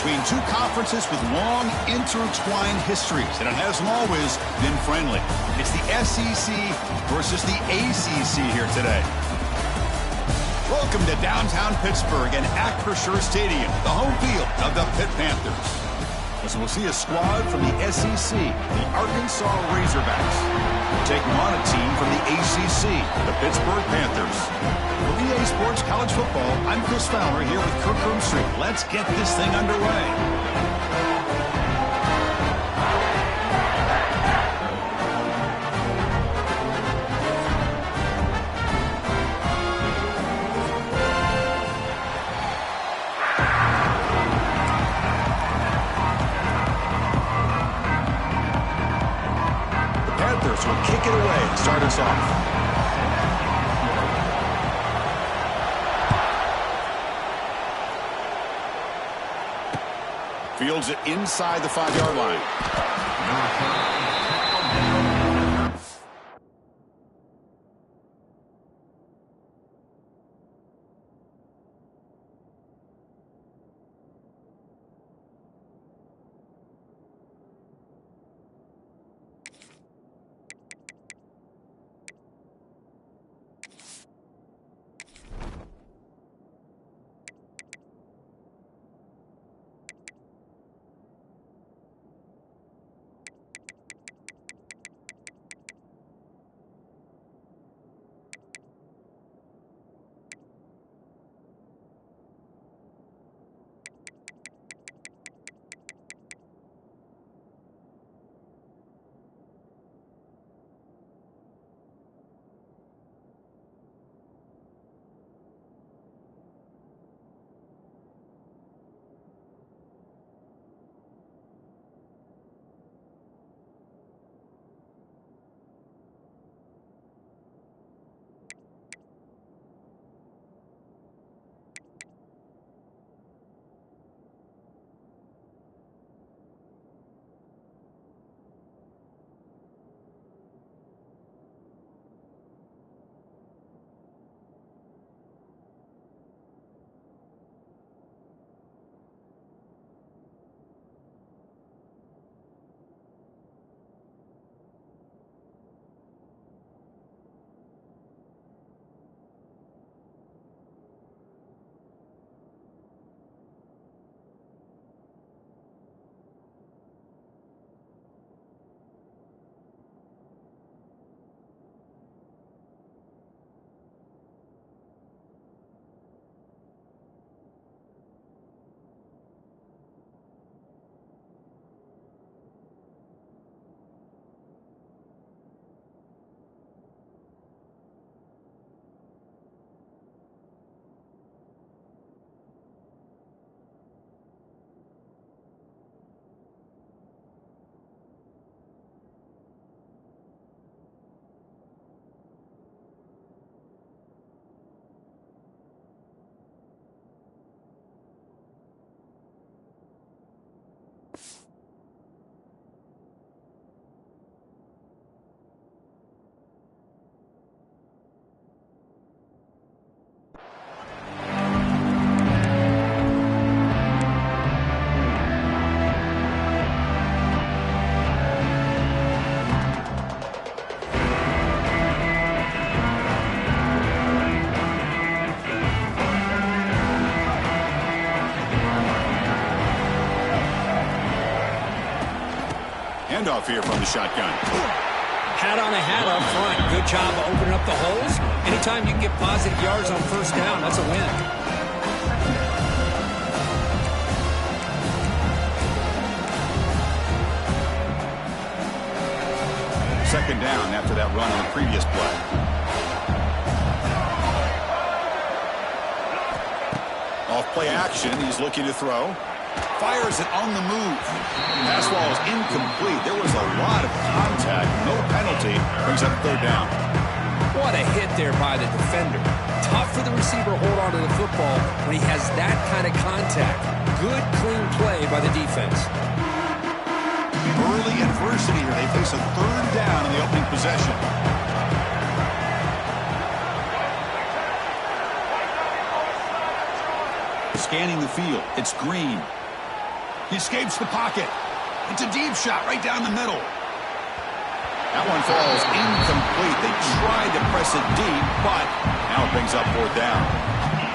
between two conferences with long intertwined histories, and it hasn't always been friendly. It's the SEC versus the ACC here today. Welcome to downtown Pittsburgh and Arkpitt Stadium, the home field of the Pitt Panthers. As we'll see a squad from the SEC, the Arkansas Razorbacks, taking on a team from the ACC, the Pittsburgh Panthers. For EA Sports College Football, I'm Chris Fowler here with Kirk Herbstreit. Let's get this thing underway. Will kick it away and start us off. Fields it inside the 5-yard line. Handoff here from the shotgun. Hat on a hat up front. Good job of opening up the holes. Anytime you can get positive yards on first down, that's a win. Second down after that run on the previous play. Off play action, he's looking to throw. Fires it on the move. Pass ball is incomplete. There was a lot of contact. No penalty. Brings up third down. What a hit there by the defender. Tough for the receiver to hold on to the football when he has that kind of contact. Good, clean play by the defense. Early adversity here. They face a third down in the opening possession. Scanning the field. It's Green. He escapes the pocket. It's a deep shot right down the middle. That one falls incomplete. They tried to press it deep, but now it brings up fourth down.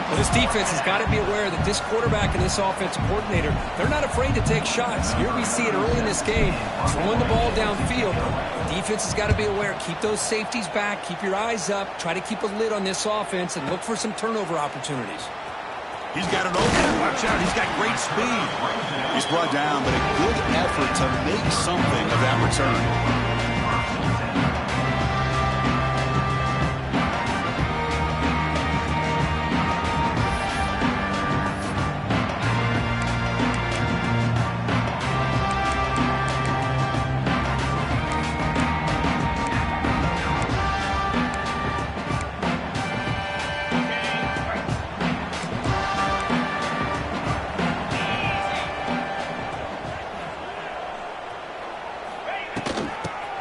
Well, this defense has got to be aware that this quarterback and this offensive coordinator, they're not afraid to take shots. Here we see it early in this game, throwing the ball downfield. Defense has got to be aware. Keep those safeties back. Keep your eyes up. Try to keep a lid on this offense and look for some turnover opportunities. He's got it open. Watch out. He's got great speed. He's brought down, but a good effort to make something of that return.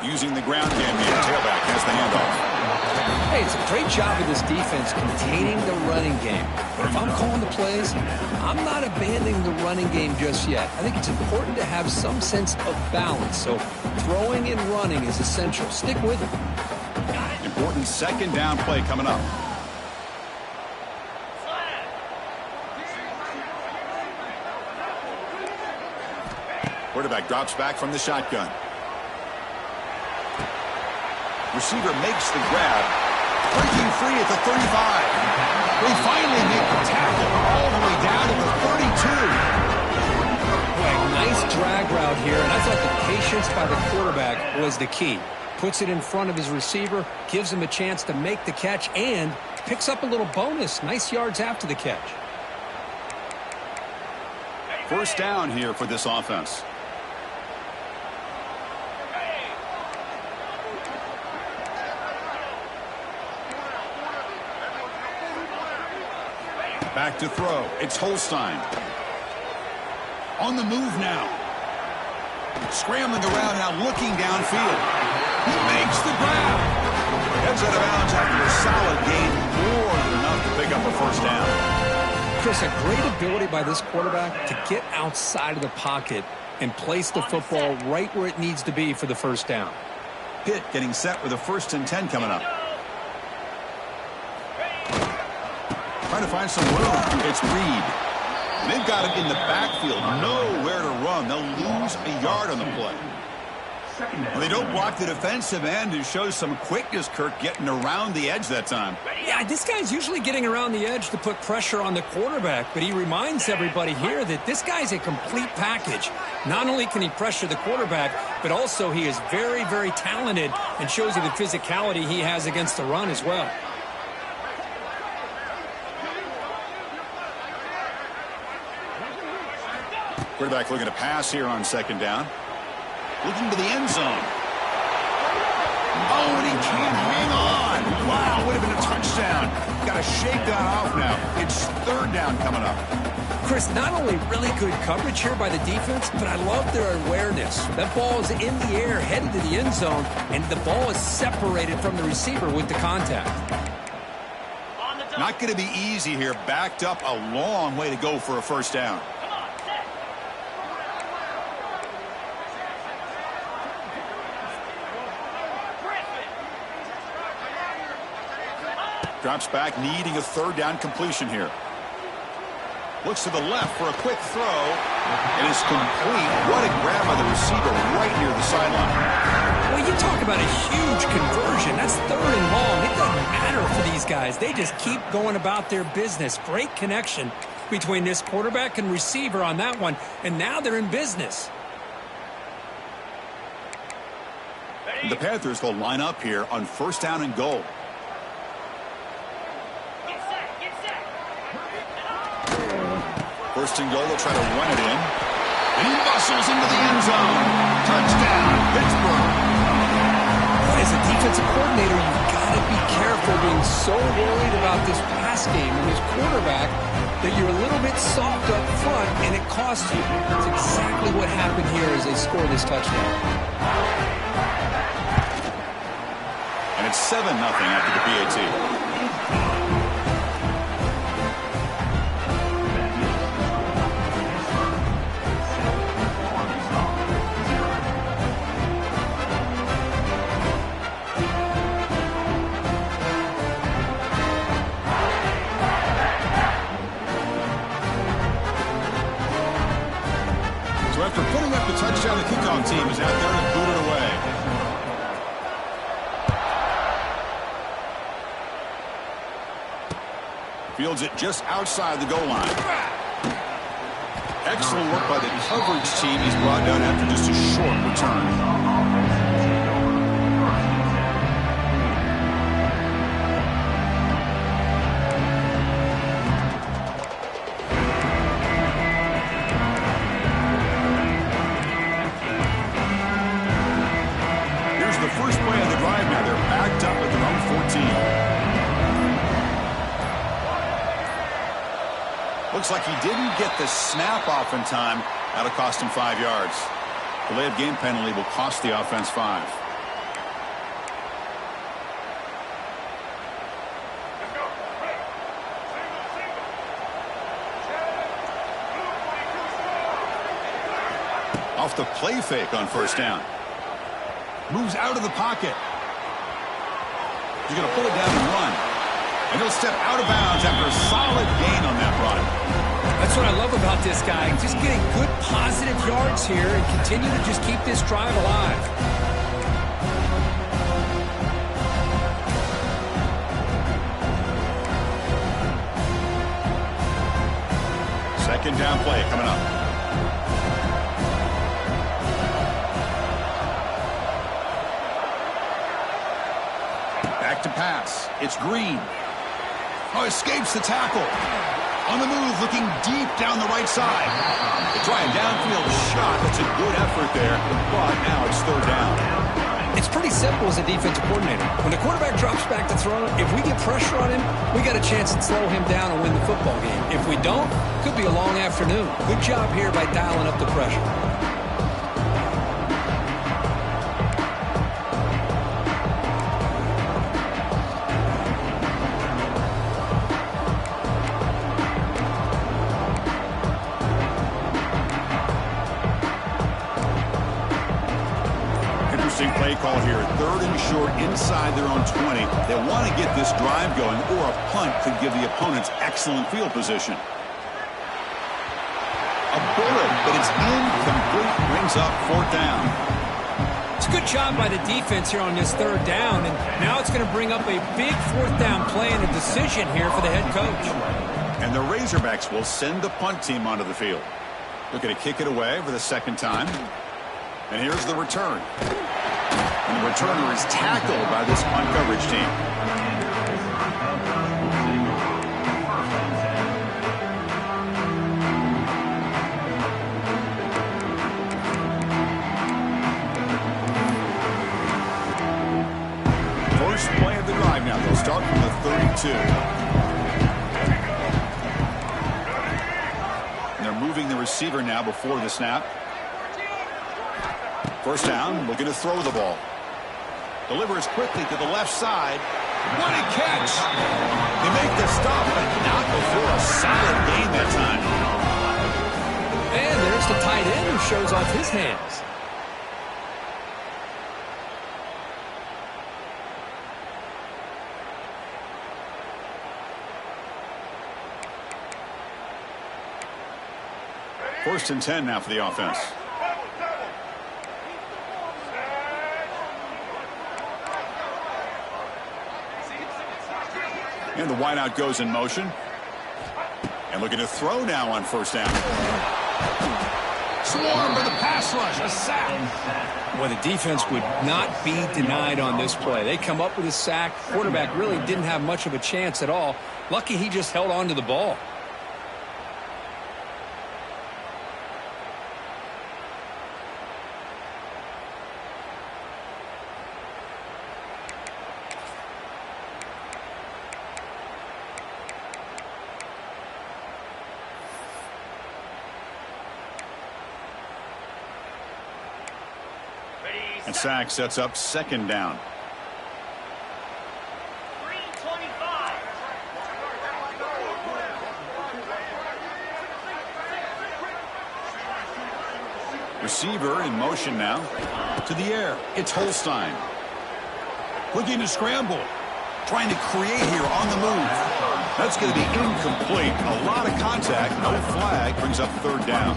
Using the ground game here. Tailback has the handoff. Hey, it's a great job of this defense containing the running game. But if I'm calling the plays, I'm not abandoning the running game just yet. I think it's important to have some sense of balance. So throwing and running is essential. Stick with it. Important second down play coming up. Quarterback drops back from the shotgun. Receiver makes the grab. Breaking free at the 35. They finally make the tackle all the way down to the 32. Boy, nice drag route here, and I thought the patience by the quarterback was the key. Puts it in front of his receiver, gives him a chance to make the catch, and picks up a little bonus. Nice yards after the catch. First down here for this offense. Back to throw. It's Holstein. On the move now. Scrambling around now, looking downfield. He makes the grab. Heads out of bounds after a solid gain, more than enough to pick up a first down. Chris, a great ability by this quarterback to get outside of the pocket and place the football right where it needs to be for the first down. Pitt getting set with a 1st and 10 coming up. Trying to find some room. It's Reed. They've got it in the backfield. Nowhere to run. They'll lose a yard on the play. Well, they don't block the defensive end and show some quickness, Kirk, getting around the edge that time. Yeah, this guy's usually getting around the edge to put pressure on the quarterback, but he reminds everybody here that this guy's a complete package. Not only can he pressure the quarterback, but also he is very, very talented and shows you the physicality he has against the run as well. Quarterback looking to pass here on second down. Looking to the end zone. Oh, and he can't hang on. Wow, would have been a touchdown. Got to shake that off now. It's third down coming up. Chris, not only really good coverage here by the defense, but I love their awareness. That ball is in the air, headed to the end zone, and the ball is separated from the receiver with the contact. Not going to be easy here. Backed up a long way to go for a first down. Drops back, needing a third down completion here. Looks to the left for a quick throw. It is complete. What a grab by the receiver right near the sideline. Well, you talk about a huge conversion. That's third and long. It doesn't matter for these guys. They just keep going about their business. Great connection between this quarterback and receiver on that one, and now they're in business. The Panthers will line up here on first down and goal. First and goal, they'll try to run it in. And he bustles into the end zone. Touchdown, Pittsburgh. As a defensive coordinator, you've got to be careful being so worried about this pass game and this quarterback that you're a little bit soft up front, and it costs you. That's exactly what happened here as they score this touchdown. And it's 7-0 after the PAT. So after putting up the touchdown, the kickoff team is out there to boot it away. Fields it just outside the goal line. Excellent work by the coverage team. He's brought down after just a short return. First play of the drive now. They're backed up at their own 14. Looks like he didn't get the snap off in time. That'll cost him 5 yards. Delay of game penalty will cost the offense 5. Off the play fake on first down. Moves out of the pocket. He's going to pull it down and run. And he'll step out of bounds after a solid gain on that run. That's what I love about this guy. Just getting good positive yards here and continue to just keep this drive alive. Second down play coming up. Back to pass. It's Green. Oh, escapes the tackle. On the move, looking deep down the right side. They try a downfield shot. That's a good effort there, but now it's third down. It's pretty simple as a defensive coordinator. When the quarterback drops back to throw, if we get pressure on him, we got a chance to slow him down and win the football game. If we don't, could be a long afternoon. Good job here by dialing up the pressure. Play call here. Third and short inside their own 20. They want to get this drive going, or a punt could give the opponents excellent field position. A bullet, but it's incomplete. Brings up fourth down. It's a good job by the defense here on this third down, and now it's going to bring up a big fourth down play and a decision here for the head coach. And the Razorbacks will send the punt team onto the field. Looking to kick it away for the second time. And here's the return. And the returner is tackled by this punt coverage team. First play of the drive now. They'll start from the 32. And they're moving the receiver now before the snap. First down, looking to throw the ball. Delivers quickly to the left side. What a catch! They make the stop, but not before a solid gain that time. And there's the tight end who shows off his hands. First and 10 now for the offense. And the wideout goes in motion. And looking to throw now on first down. Swarmed by the pass rush. A sack. Well, the defense would not be denied on this play. They come up with a sack. Quarterback really didn't have much of a chance at all. Lucky he just held on to the ball. And sack sets up second down. Receiver in motion now. To the air. It's Holstein. Looking to scramble. Trying to create here on the move. That's going to be incomplete. A lot of contact. No flag. Brings up third down.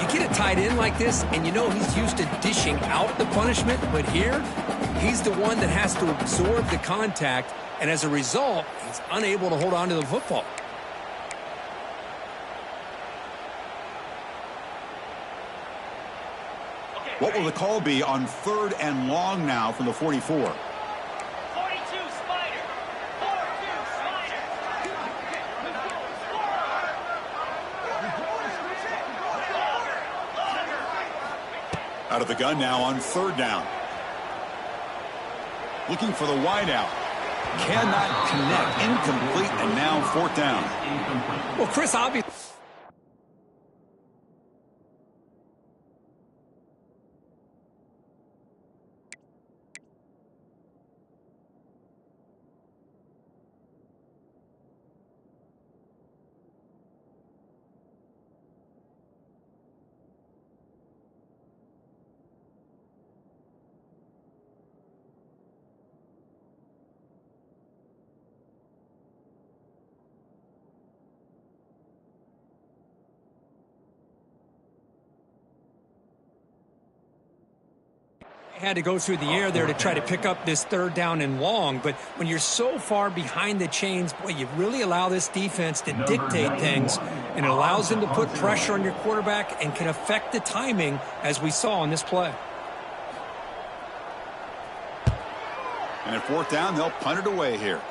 You get a tight end like this, and you know he's used to dishing out the punishment, but here, he's the one that has to absorb the contact, and as a result, he's unable to hold on to the football. What will the call be on 3rd and long now from the 44? 42 Spider. 42 Spider. Out of the gun now on 3rd down. Looking for the wideout. Cannot connect. Incomplete, and now 4th down. Well, Chris, obviously. Had to go through the air there to try to pick up this 3rd down and long, but when you're so far behind the chains, boy, you really allow this defense to dictate things, and it allows them to put pressure on your quarterback and can affect the timing, as we saw on this play. And at 4th down, they'll punt it away here.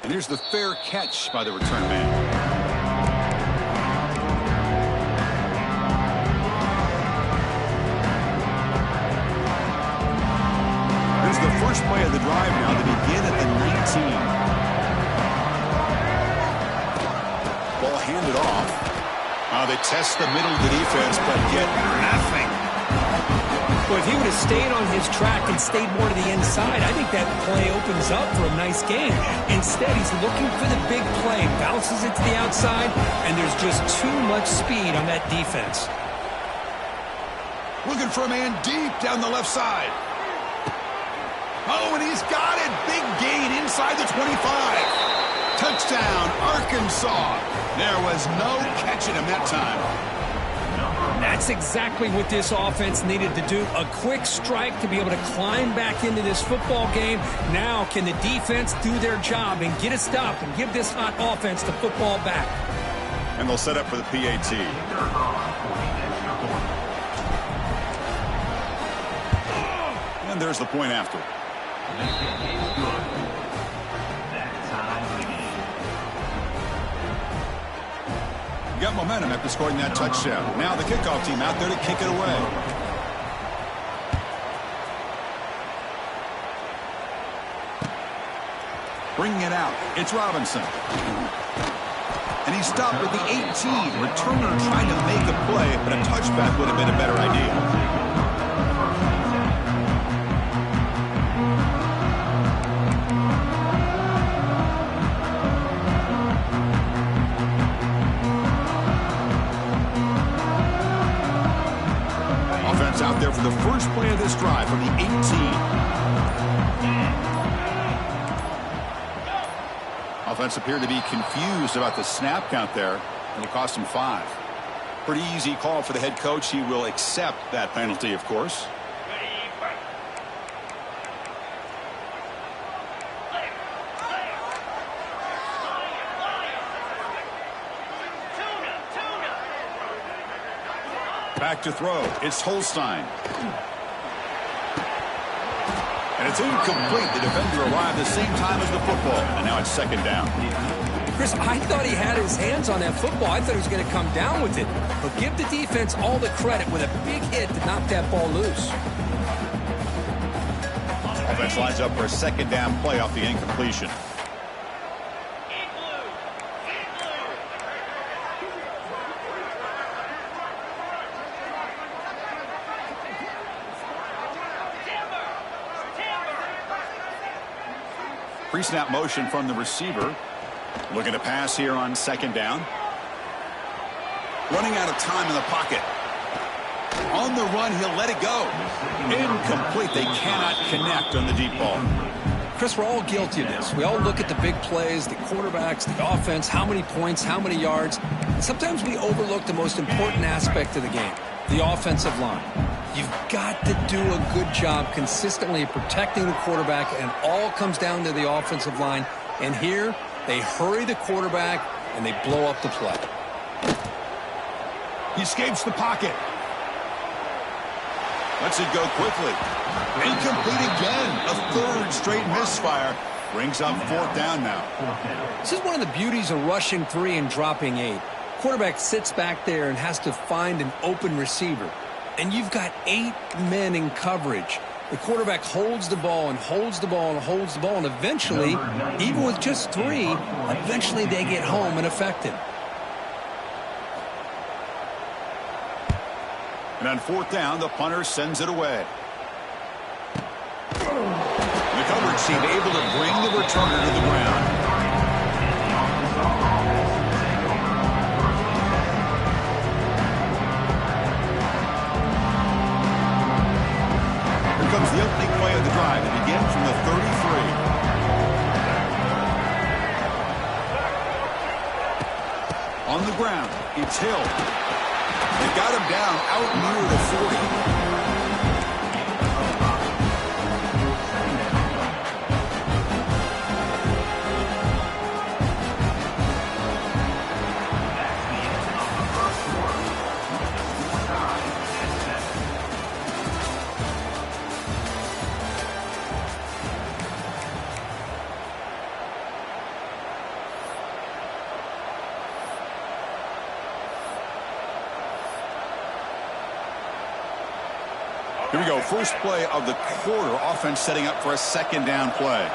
And here's the fair catch by the return man. The first play of the drive now to begin at the 19. Ball handed off. They test the middle of the defense, but get nothing. Well, if he would have stayed on his track and stayed more to the inside, I think that play opens up for a nice game. Instead, he's looking for the big play, bounces it to the outside, and there's just too much speed on that defense. Looking for a man deep down the left side. Oh, and he's got it. Big gain inside the 25. Touchdown, Arkansas. There was no catching him that time. That's exactly what this offense needed to do. A quick strike to be able to climb back into this football game. Now can the defense do their job and get a stop and give this hot offense the football back? And they'll set up for the PAT. And there's the point after. Got momentum after scoring that touchdown. Now the kickoff team out there to kick it away. Bringing it out. It's Robinson. And he stopped at the 18. Returner trying to make a play, but a touchback would have been a better idea. Out there for the first play of this drive from the 18. Offense appeared to be confused about the snap count there, and it cost him 5. Pretty easy call for the head coach. He will accept that penalty, of course. Back to throw. It's Holstein. And it's incomplete. The defender arrived the same time as the football. And now it's 2nd down. Chris, I thought he had his hands on that football. I thought he was going to come down with it. But give the defense all the credit with a big hit to knock that ball loose. Offense lines up for a 2nd down play off the incompletion. Pre-snap motion from the receiver. Looking to pass here on 2nd down. Running out of time in the pocket. On the run, he'll let it go. Incomplete. They cannot connect on the deep ball. Chris, we're all guilty of this. We all look at the big plays, the quarterbacks, the offense, how many points, how many yards. And sometimes we overlook the most important aspect of the game, the offensive line. You've got to do a good job consistently protecting the quarterback, and it all comes down to the offensive line. And here, they hurry the quarterback, and they blow up the play. He escapes the pocket. Lets it go quickly. Incomplete again. A third straight misfire. Brings up 4th down now. This is one of the beauties of rushing 3 and dropping 8. Quarterback sits back there and has to find an open receiver. And you've got 8 men in coverage. The quarterback holds the ball and holds the ball and holds the ball. And eventually, even with just 3, eventually they get home and affect him. And on 4th down, the punter sends it away. The coverage team able to bring the returner to the ground. Here comes the opening play of the drive. It begins from the 33. On the ground, it's Hill. They got him down out near the 40. Here we go, first play of the quarter. Offense setting up for a 2nd down play.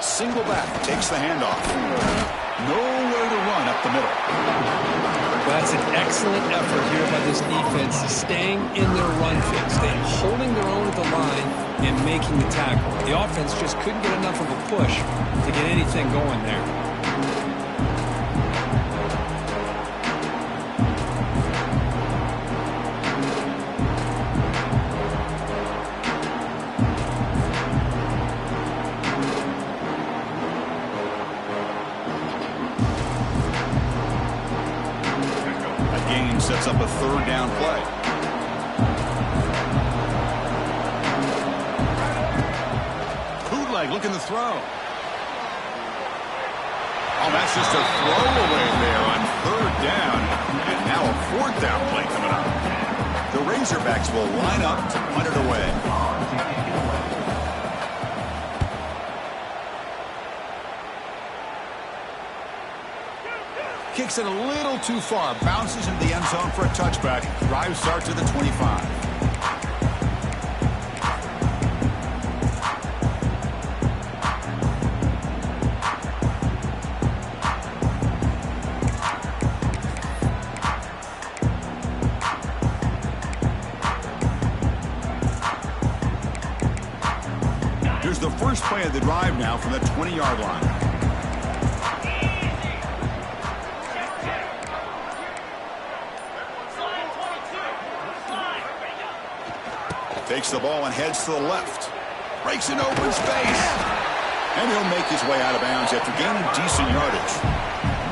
Single back, takes the handoff. Nowhere to run up the middle. That's an excellent effort here by this defense, staying in their run fix, staying holding their own at the line and making the tackle. The offense just couldn't get enough of a push to get anything going there. Sets up a 3rd down play. Bootleg looking to throw. Oh, that's just a throwaway there on 3rd down. And now a 4th down play coming up. The Razorbacks will line up to punt it away. Kicks it a little too far. Bounces into the end zone for a touchback. Drive starts at the 25. Here's the first play of the drive now from the 20-yard line. Takes the ball and heads to the left. Breaks an open space. And he'll make his way out of bounds after gaining decent yardage.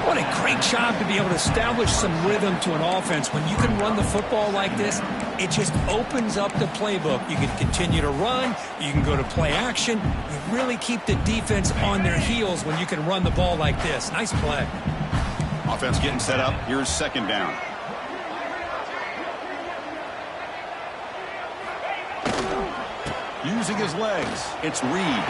What a great job to be able to establish some rhythm to an offense. When you can run the football like this, it just opens up the playbook. You can continue to run. You can go to play action. You really keep the defense on their heels when you can run the ball like this. Nice play. Offense getting set up. Here's 2nd down. Using his legs, it's Reed.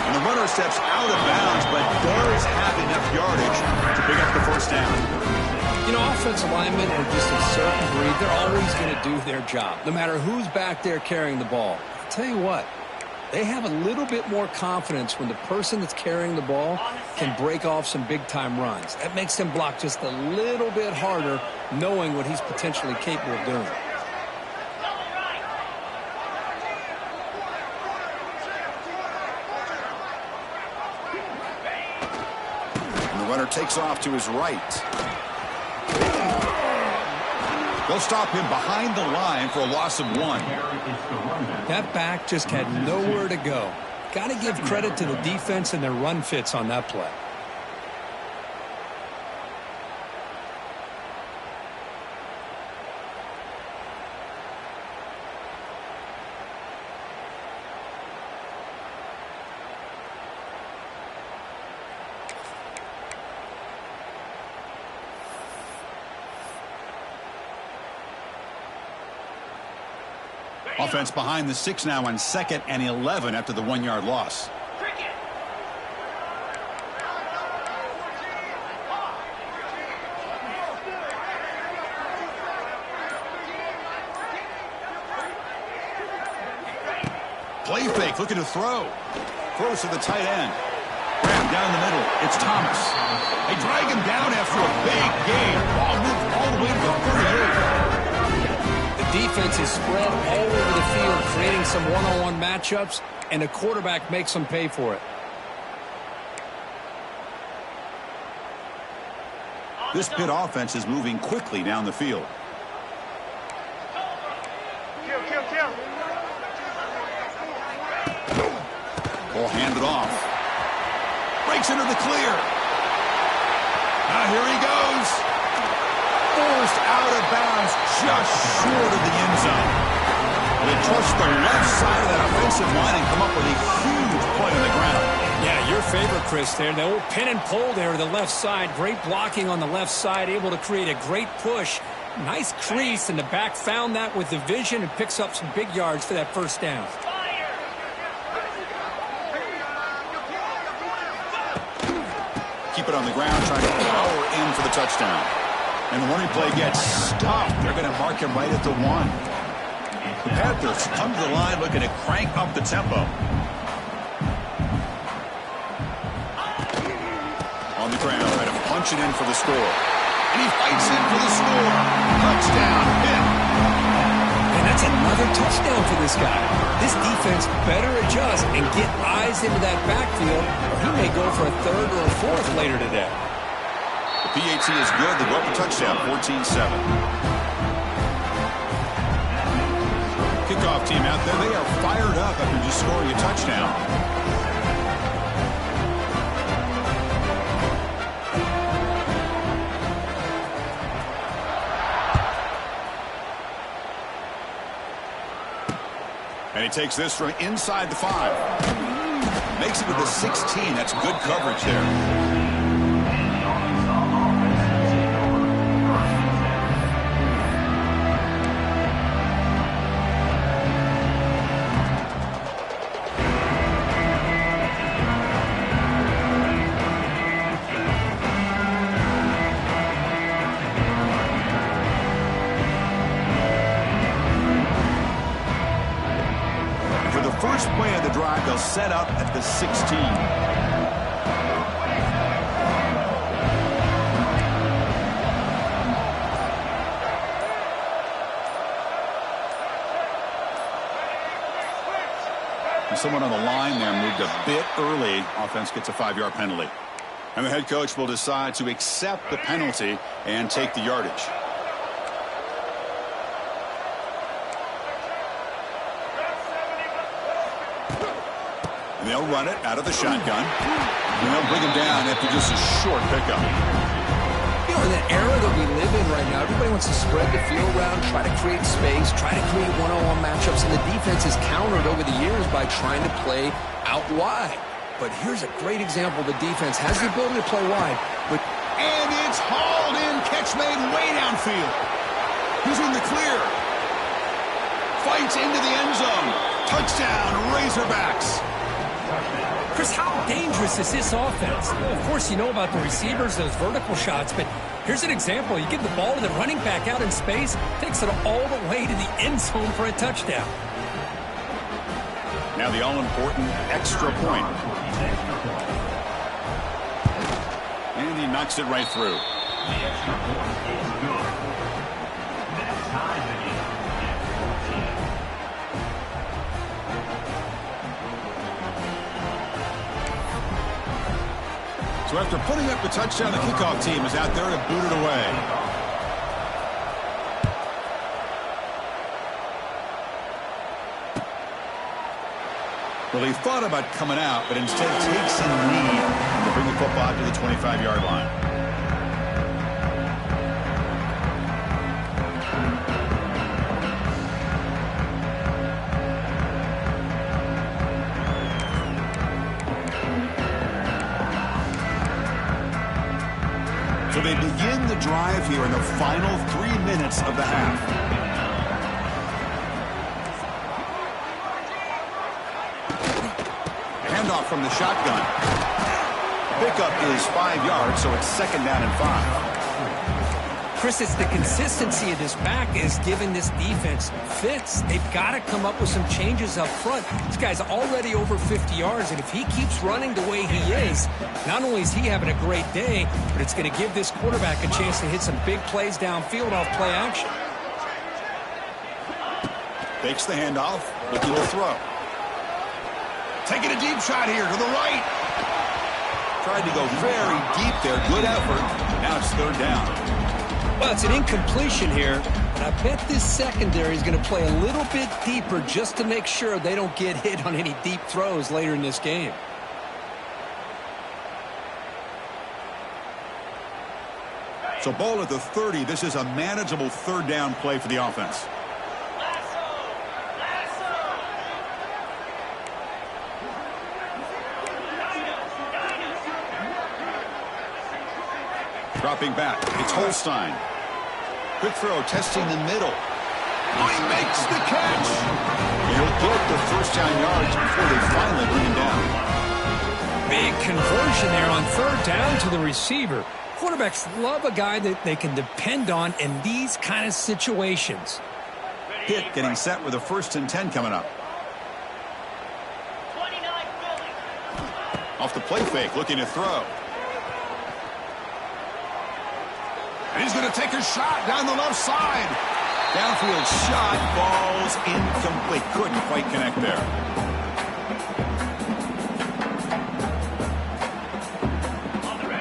And the runner steps out of bounds, but does have enough yardage to pick up the 1st down. You know, offensive linemen are just a certain breed. They're always going to do their job, no matter who's back there carrying the ball. I'll tell you what, they have a little bit more confidence when the person that's carrying the ball can break off some big-time runs. That makes them block just a little bit harder, knowing what he's potentially capable of doing. Runner takes off to his right. They'll stop him behind the line for a loss of 1. That back just had nowhere to go. Got to give credit to the defense and their run fits on that play. Offense behind the 6 now on 2nd and 11 after the 1-yard loss. Play fake, looking to throw. Throws to the tight end. Grab down the middle. It's Thomas. They drag him down after a big gain. Ball moved all the way to the 38. Defense is spread all over the field, creating some one-on-one matchups, and the quarterback makes them pay for it. This Pitt offense is moving quickly down the field. Ball handed off. Breaks into the clear. Now here he goes. Forced out of bounds just short of the end zone. They trust the left side of that offensive line and come up with a huge play on the ground. Yeah, your favorite, Chris, there. The old pin and pull there to the left side. Great blocking on the left side, able to create a great push. Nice crease, and the back found that with the vision and picks up some big yards for that first down. Keep it on the ground, trying to power in for the touchdown. And the running play gets stopped. They're going to mark him right at the 1. The Panthers come to the line looking to crank up the tempo. On the ground, trying to punch it in for the score. And he fights in for the score. Touchdown, Pitt. And that's another touchdown for this guy. This defense better adjust and get eyes into that backfield, or he may go for a 3rd or a 4th later today. The PAT is good. They go up a touchdown, 14-7. Kickoff team out there. They are fired up after just scoring a touchdown. And he takes this from inside the 5. Makes it to the 16. That's good coverage there. First play of the drive, they'll set up at the 16. And someone on the line there moved a bit early. Offense gets a 5-yard penalty. And the head coach will decide to accept the penalty and take the yardage. They'll run it out of the shotgun. And they'll bring him down after just a short pickup. You know, in the era that we live in right now, everybody wants to spread the field around, try to create space, try to create one-on-one matchups, and the defense is countered over the years by trying to play out wide. But here's a great example. The defense has the ability to play wide. And it's hauled in. Catch made way downfield. He's in the clear. Fights into the end zone. Touchdown, Razorbacks. Chris, how dangerous is this offense? Well, of course, you know about the receivers, those vertical shots, but here's an example. You give the ball to the running back out in space, takes it all the way to the end zone for a touchdown. Now the all-important extra point. And he knocks it right through. So after putting up the touchdown, the kickoff team is out there to boot it away. Well, he thought about coming out, but instead takes a knee to bring the football to the 25-yard line. So they begin the drive here in the final 3 minutes of the half. Handoff from the shotgun. Pickup is 5 yards, so it's 2nd down and 5. Chris, it's the consistency of this back is giving this defense fits. They've got to come up with some changes up front. This guy's already over 50 yards, and if he keeps running the way he is, not only is he having a great day, but it's going to give this quarterback a chance to hit some big plays downfield off play action. Fakes the handoff, looking to throw. Taking a deep shot here to the right. Tried to go very deep there. Good effort. Now it's 3rd down. Well, it's an incompletion here, and I bet this secondary is going to play a little bit deeper just to make sure they don't get hit on any deep throws later in this game. So ball at the 30. This is a manageable 3rd down play for the offense. Dropping back. It's Holstein. Quick throw, testing the middle. Oh, he makes the catch. He'll get the 1st down yards before they finally bring him down. Big conversion there on 3rd down to the receiver. Quarterbacks love a guy that they can depend on in these kind of situations. Pitt getting set with a 1st and 10 coming up. Off the play fake, looking to throw. And he's going to take a shot down the left side. Downfield shot, falls incomplete. Couldn't quite connect there.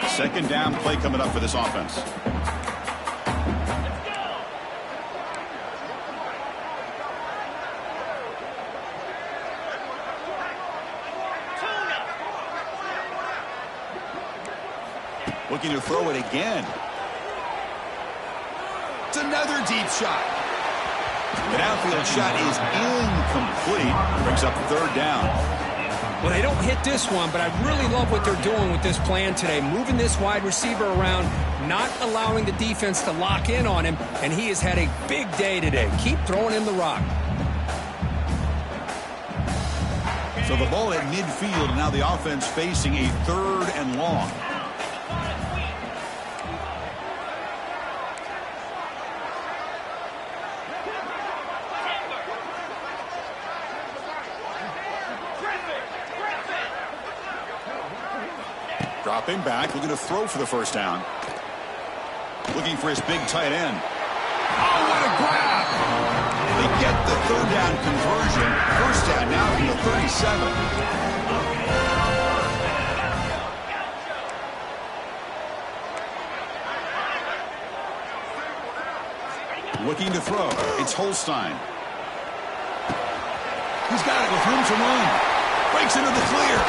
Second down play coming up for this offense. Looking to throw it again. It's another deep shot. The downfield shot is incomplete. Brings up 3rd down. Well, they don't hit this one, but I really love what they're doing with this plan today. Moving this wide receiver around, not allowing the defense to lock in on him, and he has had a big day today. Keep throwing him the rock. So the ball at midfield, and now the offense facing a 3rd and long. Dropping back, looking to throw for the 1st down. Looking for his big tight end. Oh, what a grab! They get the 3rd down conversion. 1st down now from the 37. Looking to throw. It's Holstein. He's got it with room to run. Breaks into the clear.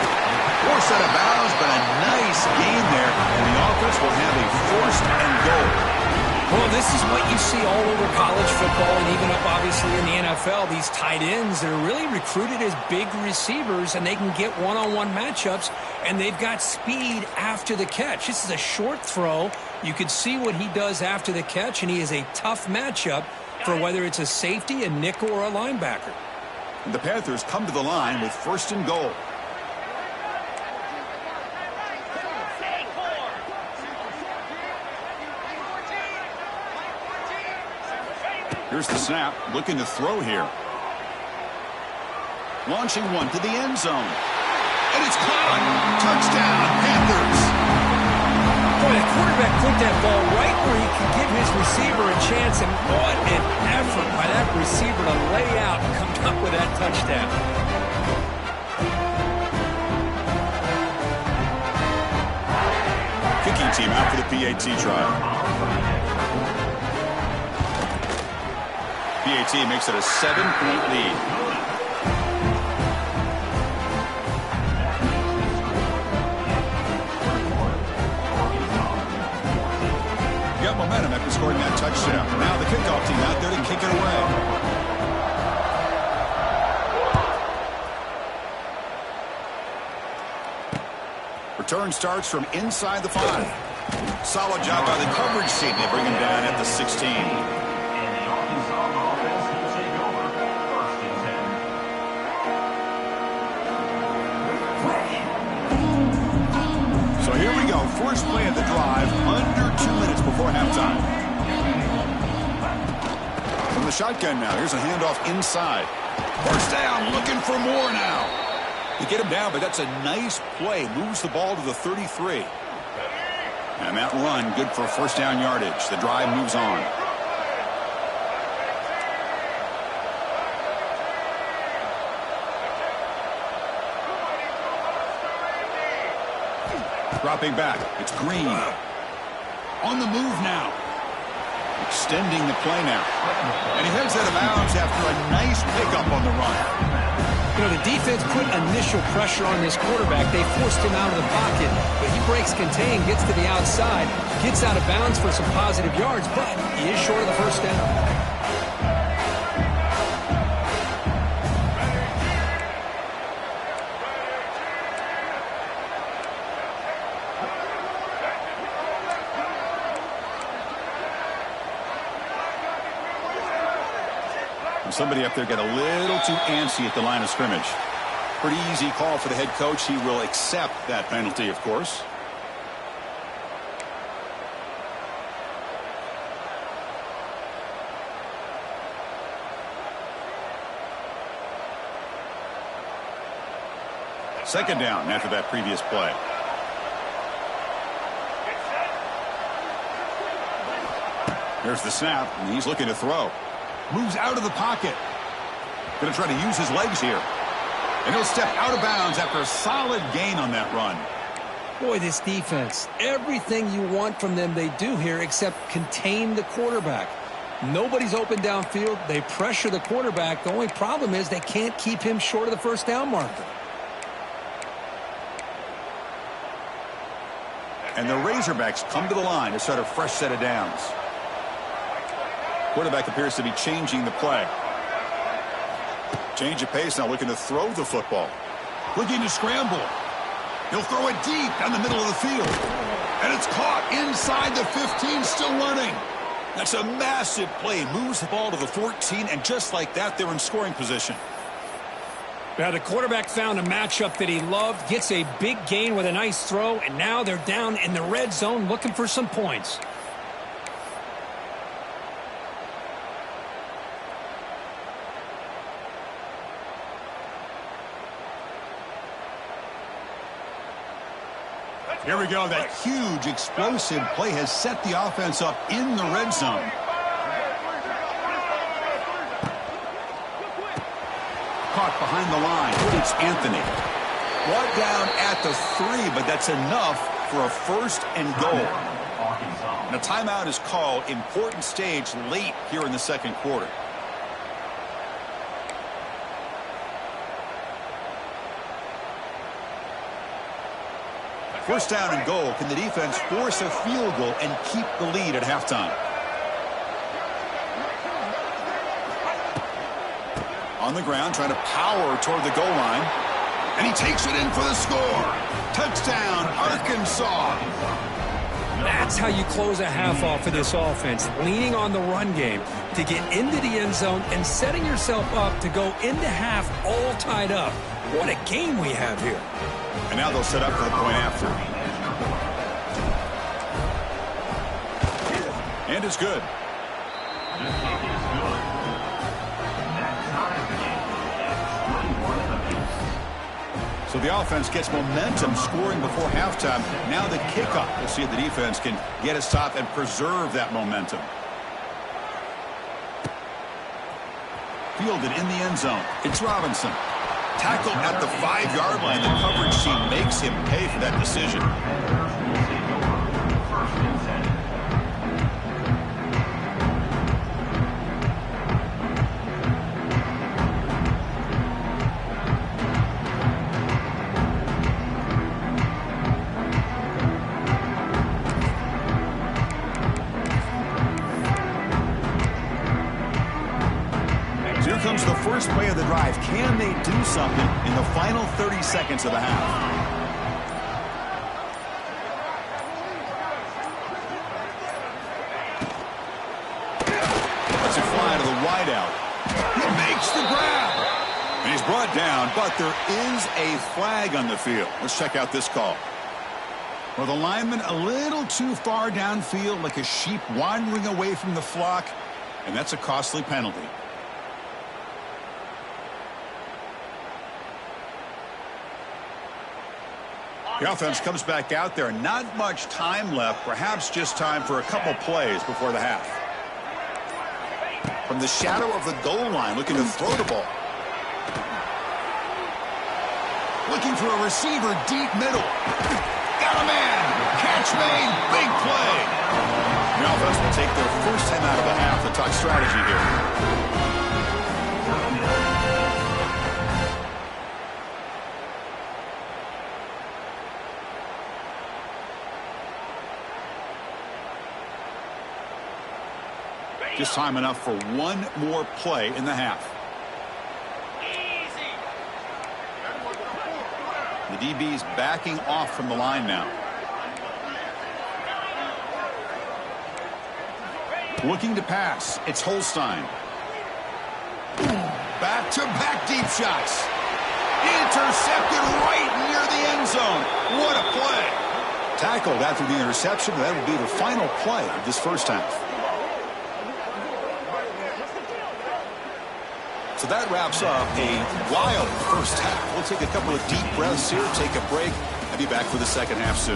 Forced out of bounds, but a nice gain there. And the offense will have a 1st and goal. Well, this is what you see all over college football and even up, obviously, in the NFL. These tight ends, they're really recruited as big receivers, and they can get one-on-one matchups, and they've got speed after the catch. This is a short throw. You can see what he does after the catch, and he is a tough matchup for whether it's a safety, a nickel, or a linebacker. The Panthers come to the line with 1st and goal. Here's the snap, looking to throw here. Launching one to the end zone. And it's caught. Touchdown, Panthers. Boy, the quarterback put that ball right where he can give his receiver a chance, and what an effort by that receiver to lay out and come up with that touchdown. Kicking team out for the PAT trial. PAT makes it a 7-point lead. momentum after scoring that touchdown. Now the kickoff team out there to kick it away. Return starts from inside the 5. Solid job by the coverage team. They bring him down at the 16. So here we go. First play of the drive, under 2 minutes before halftime. From the shotgun now, here's a handoff inside. First down, looking for more now. They get him down, but that's a nice play. Moves the ball to the 33. And that run, good for first down yardage. The drive moves on. Dropping back, it's Green. On the move now. Extending the play now. And he heads out of bounds after a nice pickup on the run. You know, the defense put initial pressure on this quarterback. They forced him out of the pocket, but he breaks contain, gets to the outside, gets out of bounds for some positive yards, but he is short of the first down. Somebody up there got a little too antsy at the line of scrimmage. Pretty easy call for the head coach. He will accept that penalty, of course. Second down after that previous play. There's the snap, and he's looking to throw. Moves out of the pocket. Going to try to use his legs here. And he'll step out of bounds after a solid gain on that run. Boy, this defense, everything you want from them they do here except contain the quarterback. Nobody's open downfield. They pressure the quarterback. The only problem is they can't keep him short of the first down marker. And the Razorbacks come to the line to start a fresh set of downs. Quarterback appears to be changing the play. Change of pace now, looking to throw the football. Looking to scramble. He'll throw it deep down the middle of the field. And it's caught inside the 15, still running. That's a massive play. Moves the ball to the 14, and just like that, they're in scoring position. Now, the quarterback found a matchup that he loved, gets a big gain with a nice throw, and now they're down in the red zone looking for some points. Here we go. That huge, explosive play has set the offense up in the red zone. Caught behind the line. It's Anthony. Brought down at the 3, but that's enough for a first and goal. And a timeout is called. Important stage late here in the second quarter. First down and goal. Can the defense force a field goal and keep the lead at halftime? On the ground, trying to power toward the goal line. And he takes it in for the score. Touchdown, Arkansas. That's how you close a half off for this offense, leaning on the run game to get into the end zone and setting yourself up to go into half all tied up. What a game we have here. And now they'll set up for the point after. And it's good. So the offense gets momentum scoring before halftime. Now the kickoff. We'll see if the defense can get a stop and preserve that momentum. Fielded in the end zone. It's Robinson. Tackled at the 5-yard line. The coverage team makes him pay for that decision. first play of the drive. Can they do something in the final 30 seconds of the half? Let's it fly to the wideout. He makes the grab. And he's brought down, but there is a flag on the field. Let's check out this call. Well, the lineman a little too far downfield, like a sheep wandering away from the flock, and that's a costly penalty. The offense comes back out there. Not much time left, perhaps just time for a couple plays before the half. From the shadow of the goal line, looking to throw the ball. Looking for a receiver deep middle. Got a man. Catch made. Big play. The offense will take their first time out of the half to talk strategy here. Just time enough for one more play in the half. The DB's backing off from the line now. Looking to pass. It's Holstein. Back-to-back deep shots. Intercepted right near the end zone. What a play. Tackled after the interception. That would be the final play of this first half. So that wraps up a wild first half. We'll take a couple of deep breaths here, take a break, and be back for the second half soon.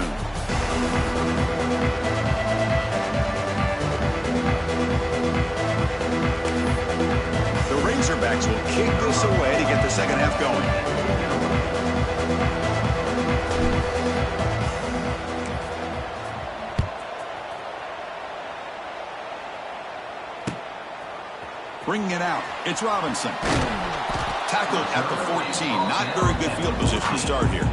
The Razorbacks will kick this away to get the second half going. Bringing it out. It's Robinson. Tackled at the 14. Not very good field position to start here.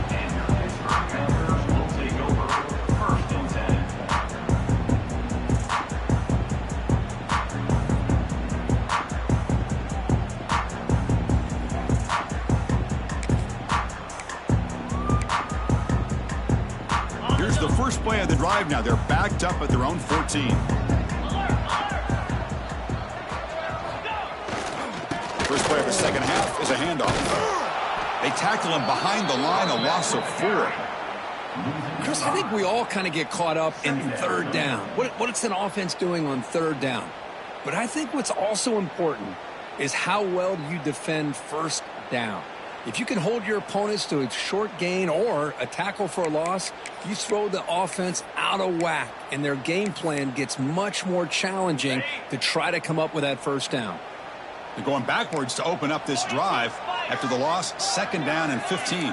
Here's the first play of the drive now. They're backed up at their own 14. First play of the second half is a handoff. They tackle him behind the line, a loss of 4. Chris, I think we all kind of get caught up in third down. What's an offense doing on third down? But I think what's also important is how well you defend first down. If you can hold your opponents to a short gain or a tackle for a loss, you throw the offense out of whack, and their game plan gets much more challenging to try to come up with that first down. They're going backwards to open up this drive after the loss, second down and 15.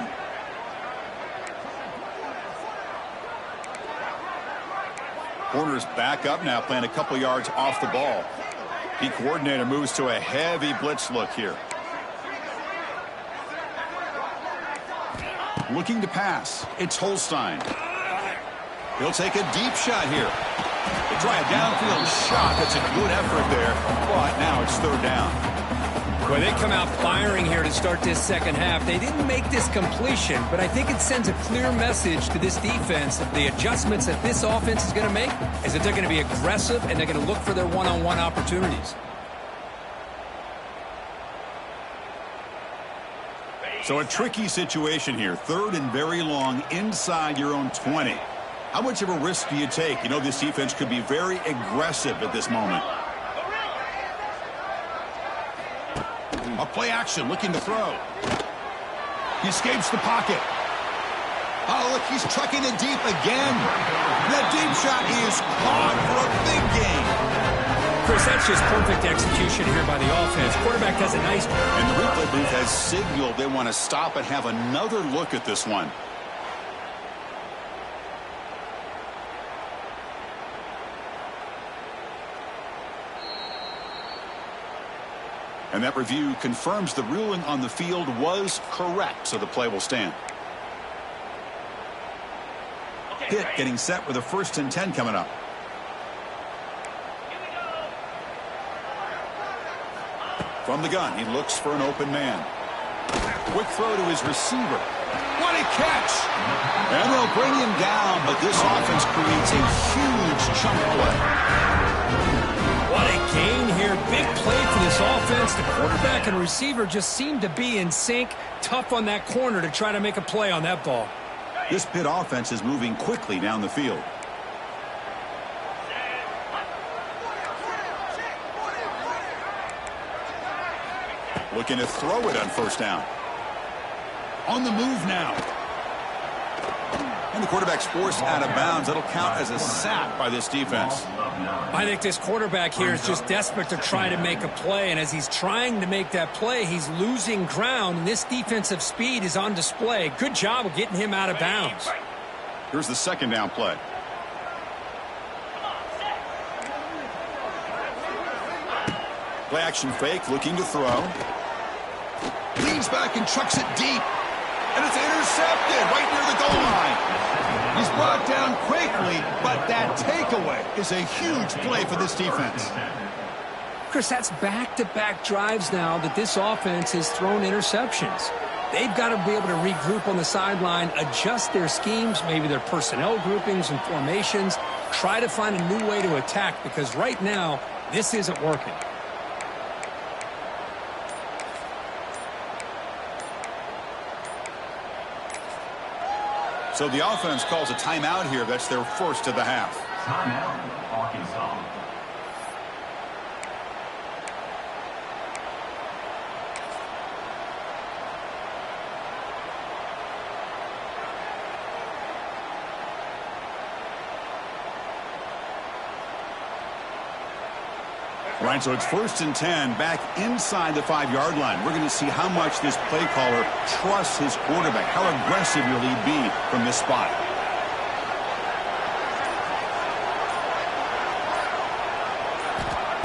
Corners back up now, playing a couple yards off the ball. The coordinator moves to a heavy blitz look here. Looking to pass. It's Holstein. He'll take a deep shot here. They try a downfield shot. That's a good effort there, but now it's third down. Well, they come out firing here to start this second half. They didn't make this completion, but I think it sends a clear message to this defense that the adjustments that this offense is going to make is that they're going to be aggressive and they're going to look for their one-on-one opportunities. So a tricky situation here. Third and very long inside your own 20. How much of a risk do you take? You know this defense could be very aggressive at this moment. A play action, looking to throw. He escapes the pocket. Oh, look, he's trucking it deep again. That deep shot is caught for a big gain. Chris, that's just perfect execution here by the offense. Quarterback does a nice job. And the replay booth has signaled they want to stop and have another look at this one. And that review confirms the ruling on the field was correct, so the play will stand. Pitt getting set with a 1st and 10 coming up. From the gun, he looks for an open man. Quick throw to his receiver. What a catch! And they'll bring him down, but this offense creates a huge chunk play. What a gain here. Big play for this offense. The quarterback and receiver just seem to be in sync. Tough on that corner to try to make a play on that ball. This Pitt offense is moving quickly down the field. Looking to throw it on first down. On the move now. And the quarterback's forced out of bounds. That'll count as a sack by this defense. I think this quarterback here is just desperate to try to make a play, and as he's trying to make that play, he's losing ground, and this defensive speed is on display. Good job of getting him out of bounds. Here's the second down play. Play action fake, looking to throw. Leans back and chucks it deep. And it's intercepted right near the goal line. He's brought down quickly, but that takeaway is a huge play for this defense. Chris, that's back-to-back drives now that this offense has thrown interceptions. They've got to be able to regroup on the sideline, adjust their schemes, maybe their personnel groupings and formations, try to find a new way to attack, because right now, this isn't working. So the offense calls a timeout here. That's their first of the half. Timeout, Arkansas. Right, so it's 1st and 10, back inside the 5-yard line. We're going to see how much this play caller trusts his quarterback. How aggressive will he be from this spot?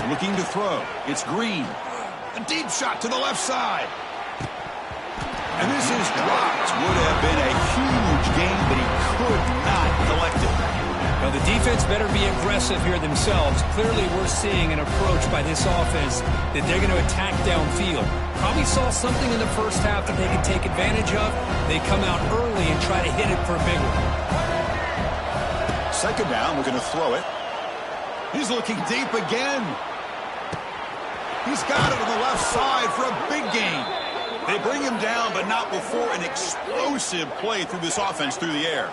Looking to throw. It's Green. A deep shot to the left side. And this is dropped. Would have been a huge gain, but he could not collect it. Now, the defense better be aggressive here themselves. Clearly, we're seeing an approach by this offense that they're going to attack downfield. Probably saw something in the first half that they could take advantage of. They come out early and try to hit it for a big one. Second down, we're going to throw it. He's looking deep again. He's got it on the left side for a big gain. They bring him down, but not before an explosive play through this offense through the air.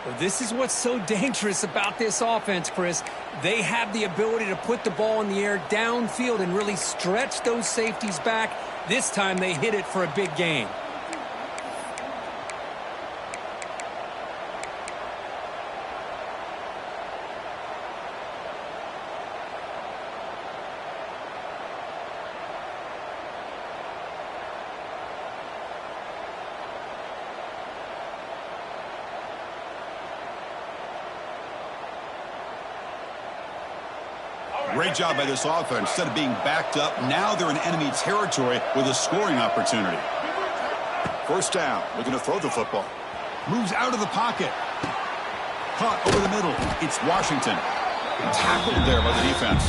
Well, this is what's so dangerous about this offense, Chris. They have the ability to put the ball in the air downfield and really stretch those safeties back. This time they hit it for a big gain. Great job by this offense. Instead of being backed up, now they're in enemy territory with a scoring opportunity. First down, looking to throw the football. Moves out of the pocket. Caught over the middle. It's Washington. Tackled there by the defense.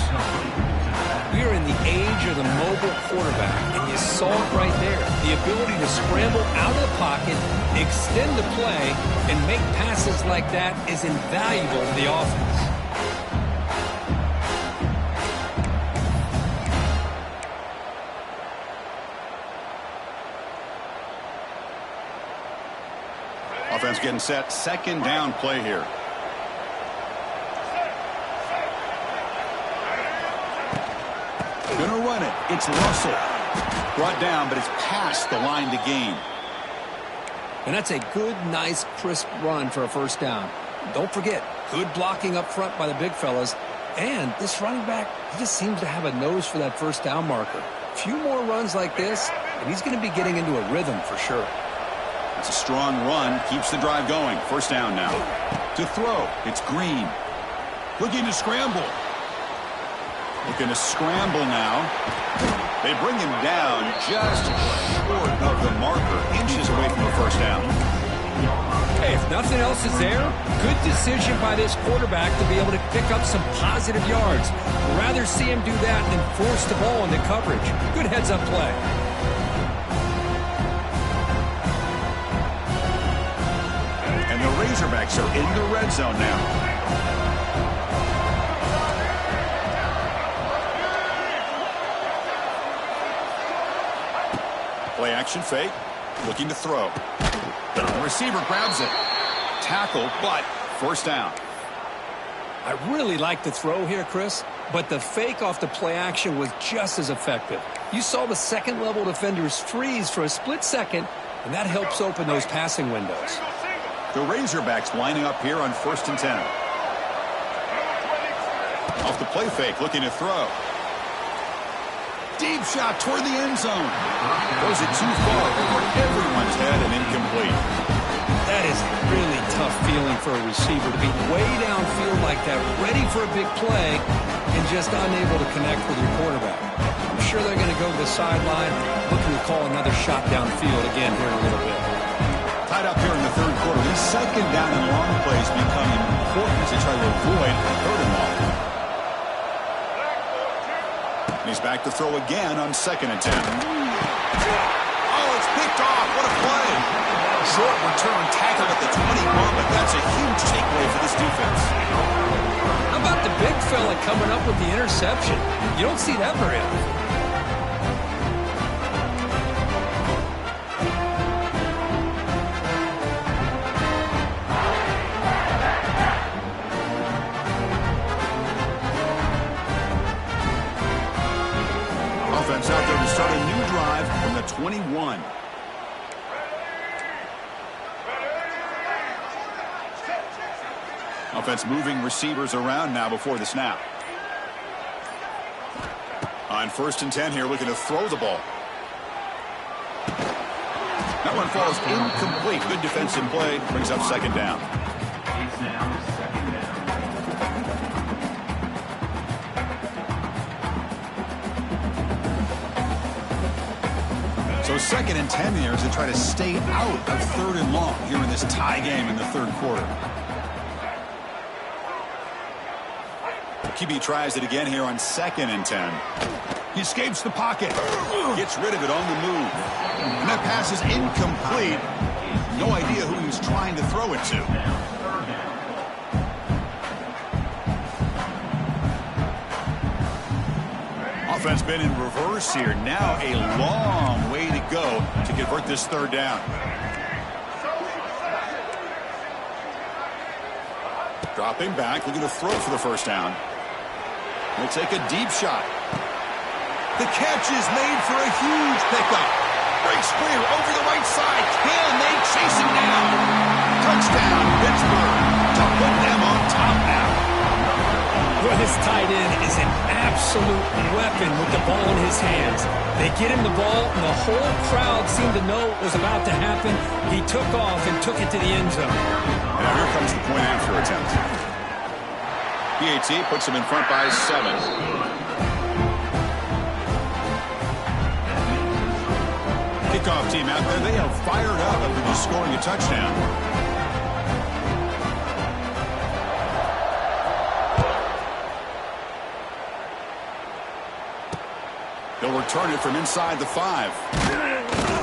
We are in the age of the mobile quarterback, and you saw it right there. The ability to scramble out of the pocket, extend the play, and make passes like that is invaluable to the offense. Offense getting set. Second down play here. Gonna run it. It's Russell. Brought down, but it's past the line to gain. And that's a good, nice, crisp run for a first down. Don't forget, good blocking up front by the big fellas. And this running back, he just seems to have a nose for that first down marker. A few more runs like this, and he's going to be getting into a rhythm for sure. It's a strong run. Keeps the drive going. First down now. To throw. It's Green. Looking to scramble. Looking to scramble now. They bring him down just short of the marker. Inches away from the first down. Hey, if nothing else is there, good decision by this quarterback to be able to pick up some positive yards. I'd rather see him do that than force the ball into coverage. Good heads-up play. And the Razorbacks are in the red zone now. Play action fake. Looking to throw. The receiver grabs it. Tackle, but first down. I really like the throw here, Chris, but the fake off the play action was just as effective. You saw the second-level defenders freeze for a split second, and that helps open those passing windows. The Razorbacks lining up here on 1st and 10. Off the play fake, looking to throw. Deep shot toward the end zone. Goes it too far over everyone's head and incomplete. That is really tough feeling for a receiver to be way downfield like that, ready for a big play, and just unable to connect with your quarterback. I'm sure they're going to go to the sideline, looking to call another shot downfield again here in a little bit. Tied up here in the third quarter. These second down and long plays become important as they try to avoid third and long. And he's back to throw again on 2nd and 10. Oh, it's picked off. What a play. Short return tackle at the 21, but that's a huge takeaway for this defense. How about the big fella coming up with the interception? You don't see that very often. Offense out there to start a new drive from the 21. Offense moving receivers around now before the snap. On 1st and 10 here, looking to throw the ball. That one falls incomplete. Good defensive play. Brings up 2nd down. It's now 2nd down. So 2nd and 10 here as they try to stay out of 3rd and long here in this tie game in the third quarter. QB tries it again here on 2nd and 10. He escapes the pocket. Gets rid of it on the move. And that pass is incomplete. No idea who he was trying to throw it to. Offense been in reverse here. Now a long way to go to convert this 3rd down. Dropping back, looking to throw for the 1st down. He'll take a deep shot. The catch is made for a huge pickup. Breaks clear over the right side. Can they chase him down? Touchdown, Pittsburgh, to put them on top now. Well, this tight end is an absolute weapon with the ball in his hands. They get him the ball, and the whole crowd seemed to know what was about to happen. He took off and took it to the end zone. Now here comes the point after attempt. PAT puts him in front by 7. Kickoff team out there, they have fired up after just scoring a touchdown. They'll return it from inside the 5.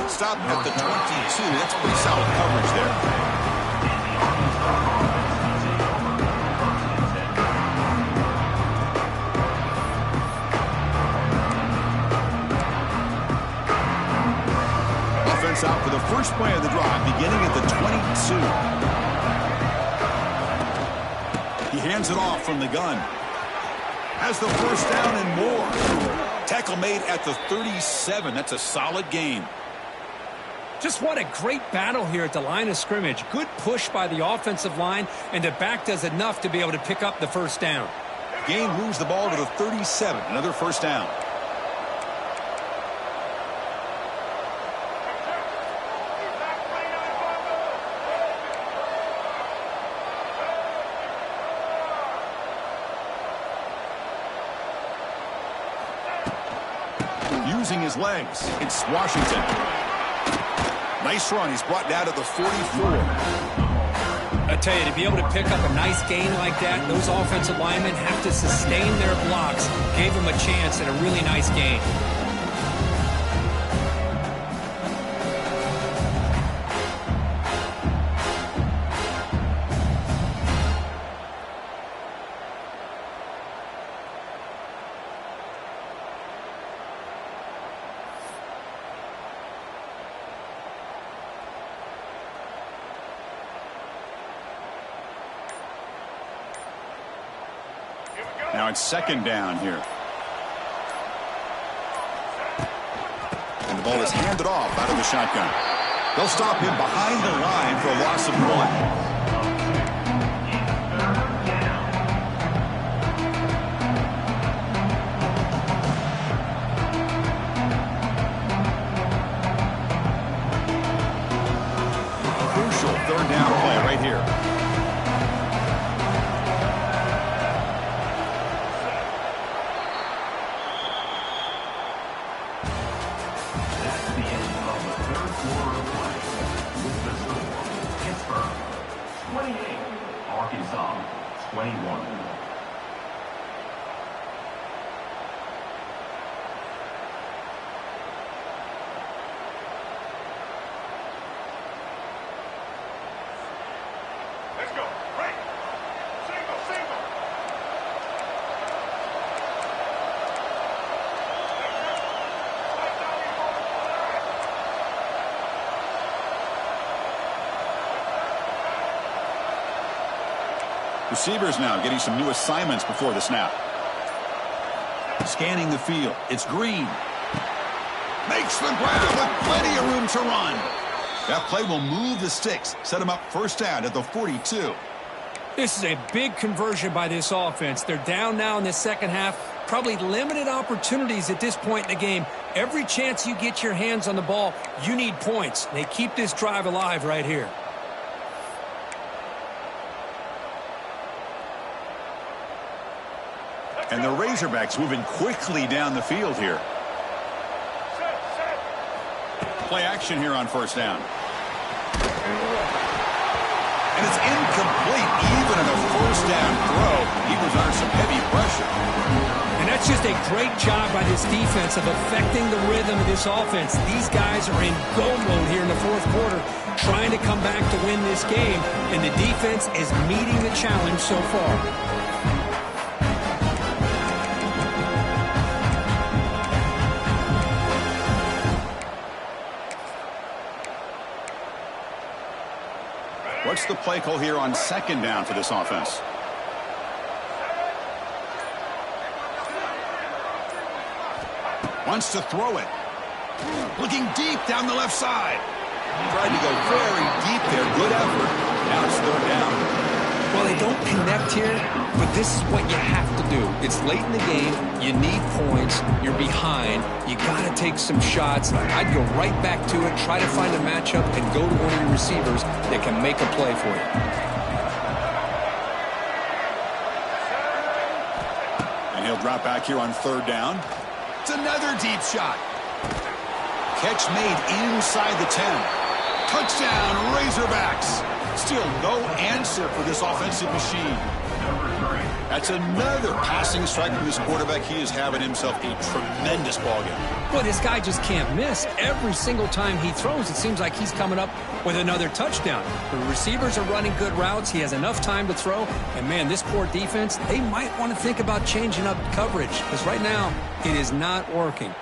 Stop at the 22. That's pretty solid coverage there. Out for the first play of the drive, beginning at the 22. He hands it off from the gun. Has the 1st down and more. Tackle made at the 37. That's a solid gain. Just what a great battle here at the line of scrimmage. Good push by the offensive line, and the back does enough to be able to pick up the 1st down. Gain moves the ball to the 37. Another 1st down. Using his legs, it's Washington. Nice run. He's brought down to the 44. I tell you, to be able to pick up a nice gain like that, those offensive linemen have to sustain their blocks. Gave them a chance at a really nice gain. Now it's second down here. And the ball is handed off out of the shotgun. They'll stop him behind the line for a loss of 1. Crucial third down play right here. Arkansas, 21. Let's go. Right. Single, single. Receivers now getting some new assignments before the snap. Scanning the field. It's Green. Makes the grab with plenty of room to run. That play will move the sticks. Set him up first down at the 42. This is a big conversion by this offense. They're down now in the second half. Probably limited opportunities at this point in the game. Every chance you get your hands on the ball, you need points. They keep this drive alive right here. And the Razorbacks moving quickly down the field here. Play action here on first down. And it's incomplete. Even in a first down throw, he was under some heavy pressure. And that's just a great job by this defense of affecting the rhythm of this offense. These guys are in go mode here in the fourth quarter, trying to come back to win this game. And the defense is meeting the challenge so far. What's the play call here on second down for this offense? Wants to throw it. Looking deep down the left side. Tried to go very deep there. Good effort. Now it's third down. Well, they don't connect here, but this is what you have to do. It's late in the game. You need points. You're behind. You got to take some shots. I'd go right back to it, try to find a matchup, and go to one of your receivers that can make a play for you. And he'll drop back here on third down. It's another deep shot. Catch made inside the 10. Touchdown, Razorbacks. Still no answer for this offensive machine. That's another passing strike from this quarterback. He is having himself a tremendous ballgame. Well, this guy just can't miss. Every single time he throws, it seems like he's coming up with another touchdown. The receivers are running good routes. He has enough time to throw. And, man, this poor defense, they might want to think about changing up coverage because right now it is not working.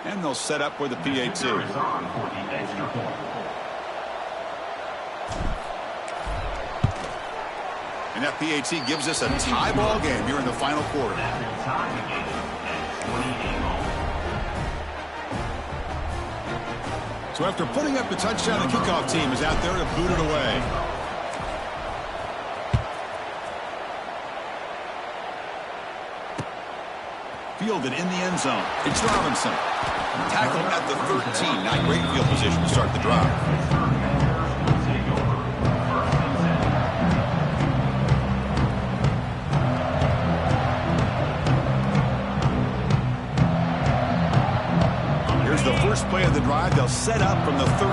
And they'll set up with the PAT. And that PAT gives us a tie ball game here in the final quarter. So after putting up the touchdown, the kickoff team is out there to boot it away. Fielded in the end zone. It's Robinson. Tackled at the 13. Not great field position to start the drive. set up from the 13.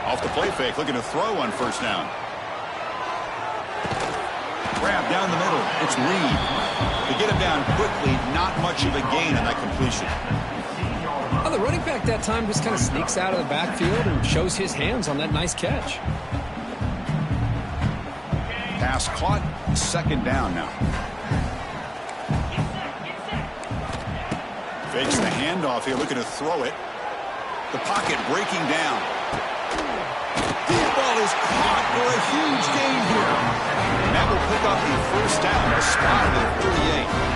Off the play fake, looking to throw on first down. Grab down the middle. It's Reed. To get him down quickly, not much of a gain on that completion. Well, the running back that time just kind of sneaks out of the backfield and shows his hands on that nice catch. Pass caught. Second down now. Fakes the handoff here, looking to throw it. The pocket breaking down. Deep ball is caught for a huge gain here. And that will pick up the first down, a spot at 38.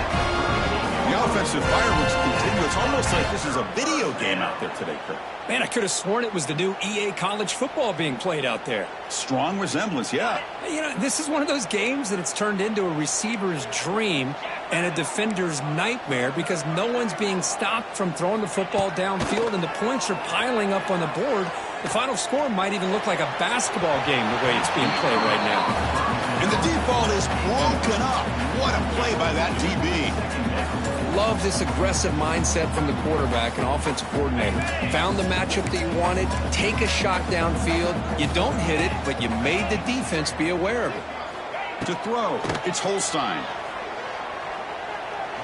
The offensive fireworks continue. It's almost like this is a video game out there today, Kirk. Man, I could have sworn it was the new EA college football being played out there. Strong resemblance, yeah. You know, this is one of those games that it's turned into a receiver's dream and a defender's nightmare because no one's being stopped from throwing the football downfield and the points are piling up on the board. The final score might even look like a basketball game the way it's being played right now. And the deep ball is broken up. What a play by that DB. Love this aggressive mindset from the quarterback and offensive coordinator. Found the matchup that you wanted, take a shot downfield. You don't hit it, but you made the defense be aware of it. To throw, it's Holstein.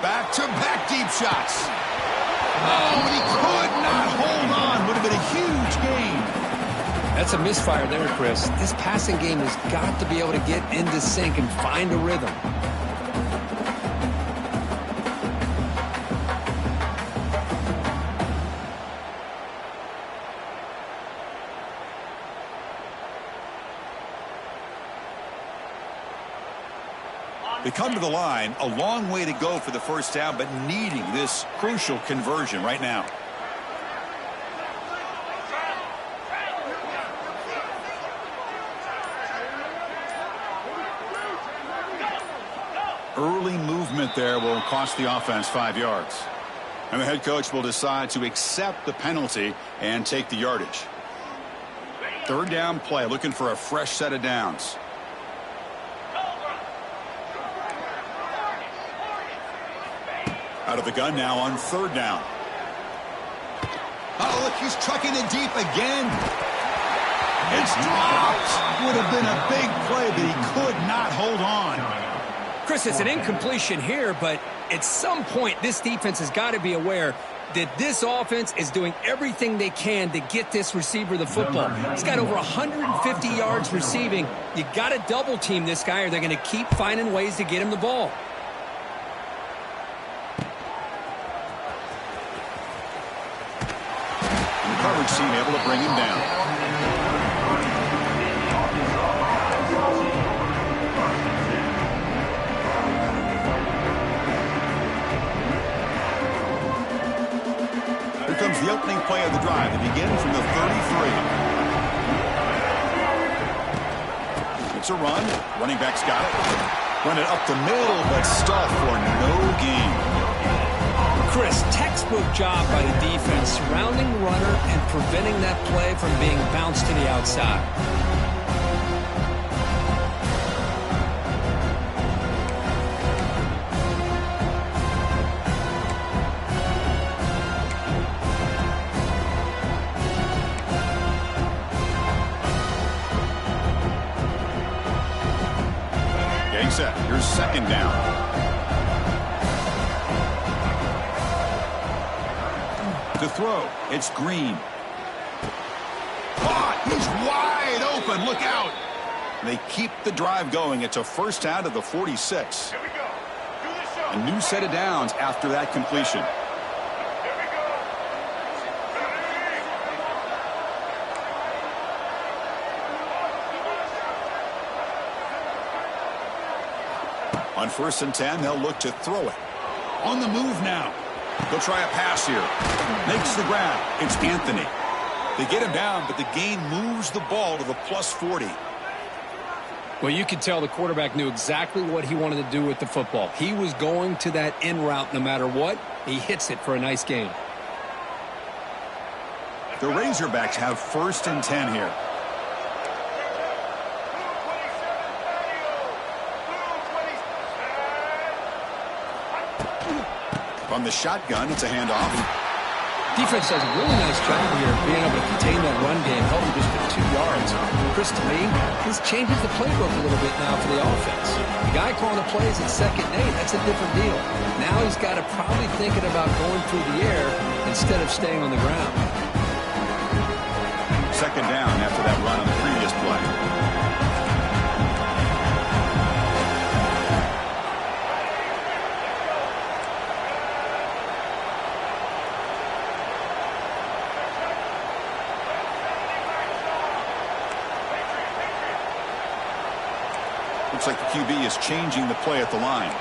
Back-to-back deep shots. Oh, and he could not hold on. Would have been a huge gain. That's a misfire there, Chris. This passing game has got to be able to get into sync and find a rhythm. They come to the line, a long way to go for the first down, but needing this crucial conversion right now. Early movement there will cost the offense 5 yards. And the head coach will decide to accept the penalty and take the yardage. Third down play, looking for a fresh set of downs. Out of the gun now on third down. Oh, look, he's trucking it deep again. It's dropped. Would have been a big play, but he could not hold on. Chris, it's an incompletion here, but at some point, this defense has got to be aware that this offense is doing everything they can to get this receiver the football. He's got over 150 yards receiving. You got to double team this guy or they're going to keep finding ways to get him the ball. Coverage team able to bring him down. Here comes the opening play of the drive. It begins from the 33. It's a run. Running back's got it. Run it up the middle, but stuffed for no gain. Chris, textbook job by the defense, surrounding the runner and preventing that play from being bounced to the outside. Getting set. Here's second down. To throw, it's Green. Caught! He's wide open. Look out! They keep the drive going. It's a first down to the 46. Here we go. Do the show. A new set of downs after that completion. Here we go. On first and 10, they'll look to throw it. On the move now. They'll try a pass here. Makes the grab. It's Anthony. They get him down, but the gain moves the ball to the plus 40. Well, you could tell the quarterback knew exactly what he wanted to do with the football. He was going to that in route no matter what. He hits it for a nice gain. The Razorbacks have first and 10 here. From the shotgun, it's a handoff. Defense does a really nice job here of being able to contain that run game, helping just for 2 yards. Chris, to me, this changes the playbook a little bit now for the offense. The guy calling the plays at 2nd and 8, that's a different deal. Now he's got to probably thinking about going through the air instead of staying on the ground. 2nd down after that run on the previous play. Looks like the QB is changing the play at the line.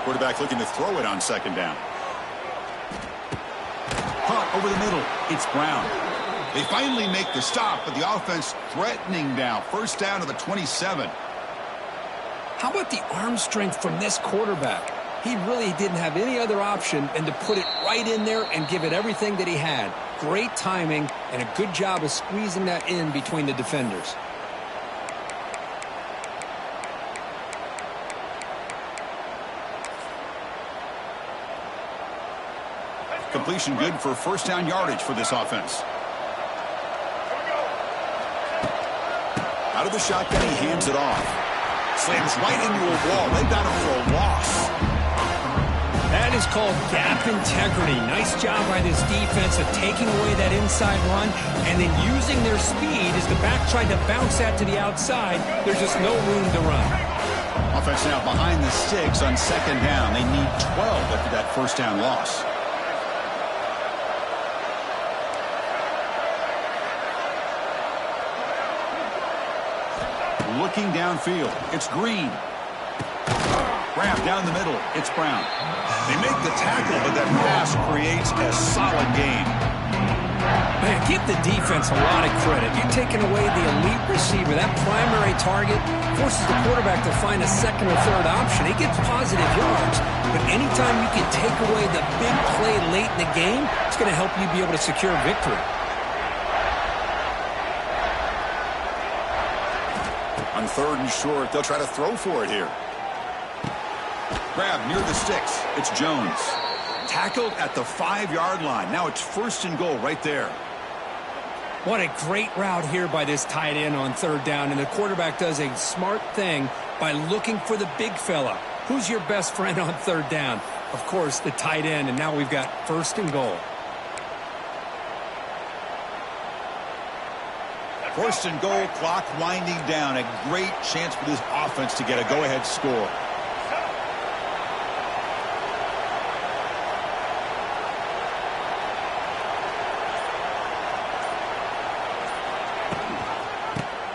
Quarterback looking to throw it on 2nd down. Punt over the middle. It's Brown. They finally make the stop, but the offense threatening now. 1st down to the 27. How about the arm strength from this quarterback? He really didn't have any other option than to put it right in there and give it everything that he had. Great timing and a good job of squeezing that in between the defenders. Completion good for 1st down yardage for this offense. Out of the shotgun, he hands it off. Slams right into a wall. They got him for a loss. That is called gap integrity. Nice job by this defense of taking away that inside run and then using their speed as the back tried to bounce that to the outside. There's just no room to run. Offense now behind the sticks on 2nd down. They need 12 after that 1st down loss. Looking downfield, it's Green. Grab down the middle, it's Brown. They make the tackle, but that pass creates a solid gain. Man, give the defense a lot of credit. You're taking away the elite receiver. That primary target forces the quarterback to find a 2nd or 3rd option. He gets positive yards, but anytime you can take away the big play late in the game, it's going to help you be able to secure victory. On 3rd and short, they'll try to throw for it here. Grab near the sticks. It's Jones. Tackled at the 5-yard line. Now it's 1st and goal right there. What a great route here by this tight end on 3rd down, and the quarterback does a smart thing by looking for the big fella. Who's your best friend on 3rd down? Of course, the tight end, and now we've got 1st and goal. 1st and goal, clock winding down. A great chance for this offense to get a go-ahead score.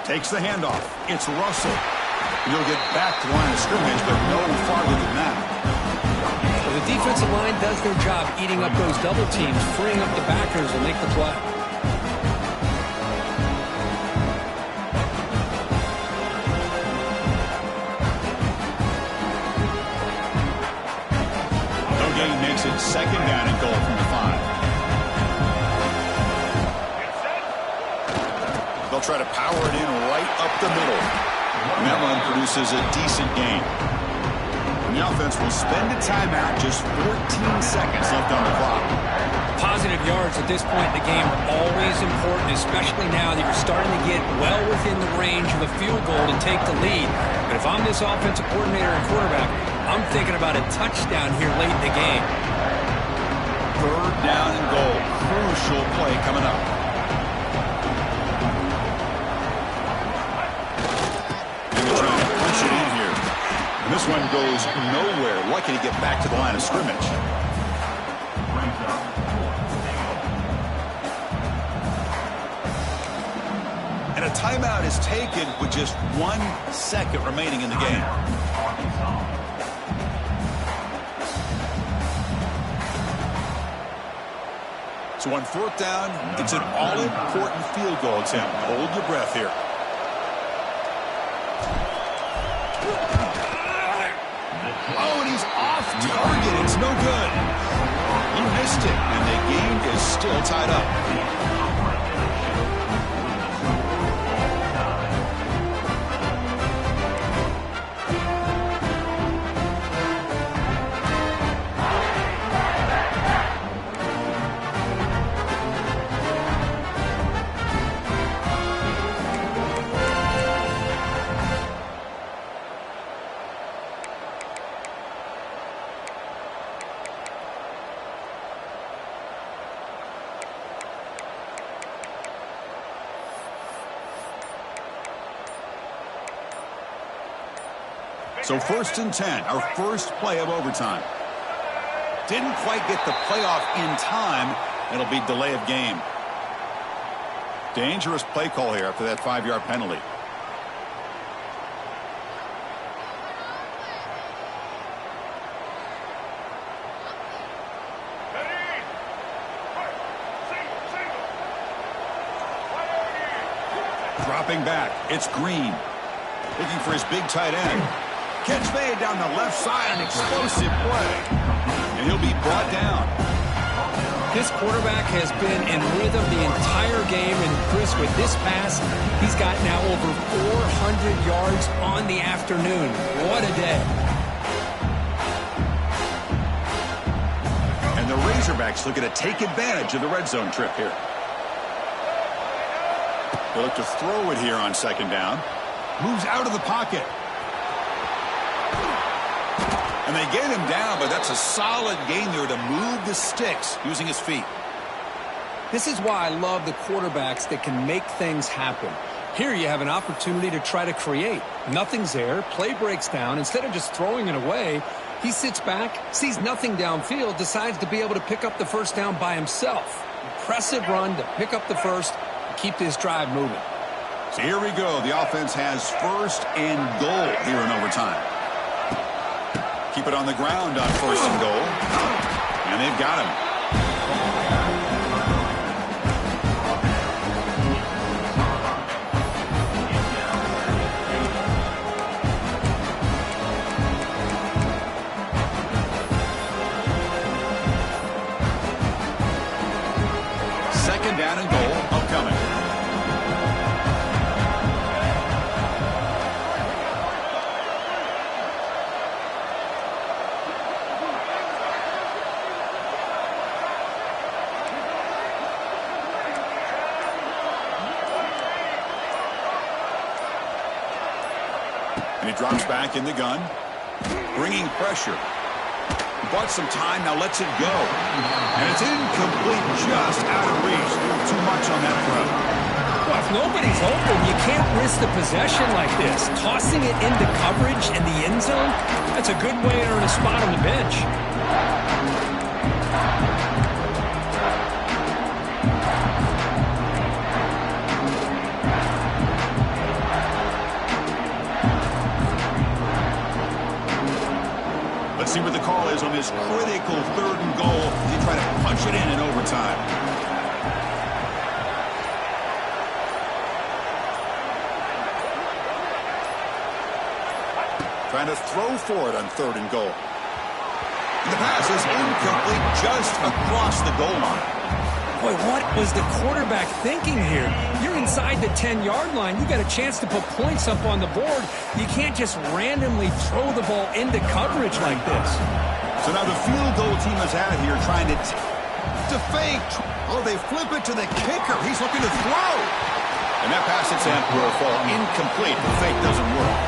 Takes the handoff. It's Russell. He'll get back to the line of scrimmage, but no farther than that. Well, the defensive line does their job eating up those double teams, freeing up the backers to make the play. Makes it 2nd down and goal from the 5. They'll try to power it in right up the middle. And that run produces a decent gain. And the offense will spend a timeout, just 14 seconds left on the clock. Positive yards at this point in the game are always important, especially now that you're starting to get well within the range of a field goal to take the lead. But if I'm this offensive coordinator and quarterback, I'm thinking about a touchdown here late in the game. 3rd down and goal. Crucial play coming up. And they're trying to push it in here. And this one goes nowhere. Lucky to get back to the line of scrimmage. And a timeout is taken with just 1 second remaining in the game. So on 4th down, it's an all-important field goal attempt. Hold your breath here. Oh, and he's off target. It's no good. He missed it, and the game is still tied up. So 1st and 10, our first play of overtime. Didn't quite get the playoff in time. It'll be delay of game. Dangerous play call here after that 5-yard penalty. Dropping back, it's Green. Looking for his big tight end. Catch made down the left side, an explosive play. And he'll be brought down. This quarterback has been in rhythm the entire game, and Chris, with this pass, he's got now over 400 yards on the afternoon. What a day. And the Razorbacks looking to take advantage of the red zone trip here. They look to throw it here on 2nd down. Moves out of the pocket. And they get him down, but that's a solid gain there to move the sticks using his feet. This is why I love the quarterbacks that can make things happen. Here you have an opportunity to try to create. Nothing's there. Play breaks down. Instead of just throwing it away, he sits back, sees nothing downfield, decides to be able to pick up the 1st down by himself. Impressive run to pick up the 1st and keep this drive moving. So here we go. The offense has 1st and goal here in overtime. Keep it on the ground on 1st and goal. And they've got him. Second down and goal upcoming. And he drops back in the gun, bringing pressure. Bought some time, now lets it go. And it's incomplete, just out of reach. Too much on that throw. Well, if nobody's open, you can't risk the possession like this. Tossing it into coverage in the end zone, that's a good way to earn a spot on the bench. Let's see what the call is on this critical 3rd and goal as he try to punch it in overtime. Trying to throw for it on 3rd and goal. And the pass is incomplete, just across the goal line. Boy, what was the quarterback thinking here? You're inside the 10-yard line. You got a chance to put points up on the board. You can't just randomly throw the ball into coverage like this. So now the field goal team is out here trying to fake. Oh, they flip it to the kicker. He's looking to throw. And that pass attempt will fall incomplete. The fake doesn't work.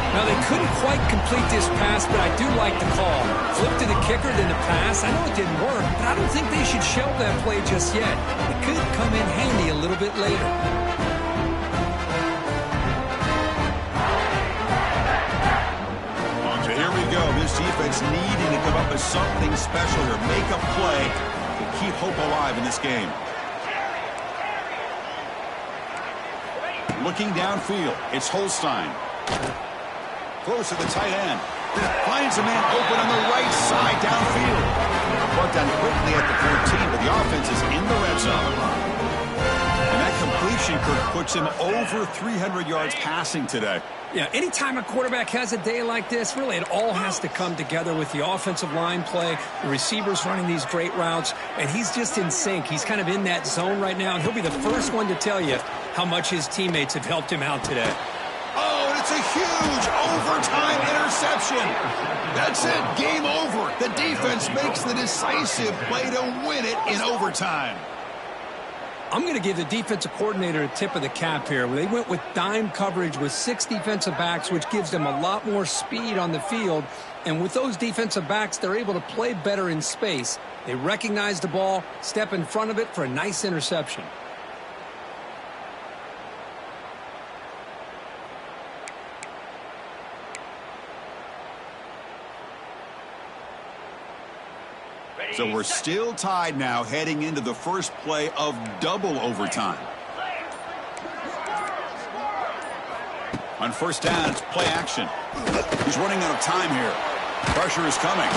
Now, they couldn't quite complete this pass, but I do like the call. Flip to the kicker, then the pass. I know it didn't work, but I don't think they should shelve that play just yet. It could come in handy a little bit later. So here we go. This defense needing to come up with something special here. Make a play to keep hope alive in this game. Looking downfield, it's Holstein. Close to the tight end. Finds a man open on the right side downfield. Brought down quickly at the 14, but the offense is in the red zone. And that completion, Kirk, puts him over 300 yards passing today. Yeah, anytime a quarterback has a day like this, really it all has to come together with the offensive line play, the receivers running these great routes, and he's just in sync. He's kind of in that zone right now, and he'll be the first one to tell you how much his teammates have helped him out today. Oh, and it's a huge overtime interception. That's it. Game over. The defense makes the decisive play to win it in overtime. I'm going to give the defensive coordinator a tip of the cap here. They went with dime coverage with 6 defensive backs, which gives them a lot more speed on the field. And with those defensive backs, they're able to play better in space. They recognize the ball, step in front of it for a nice interception. So we're still tied now heading into the first play of double overtime. On first down, it's play action. He's running out of time here. Pressure is coming.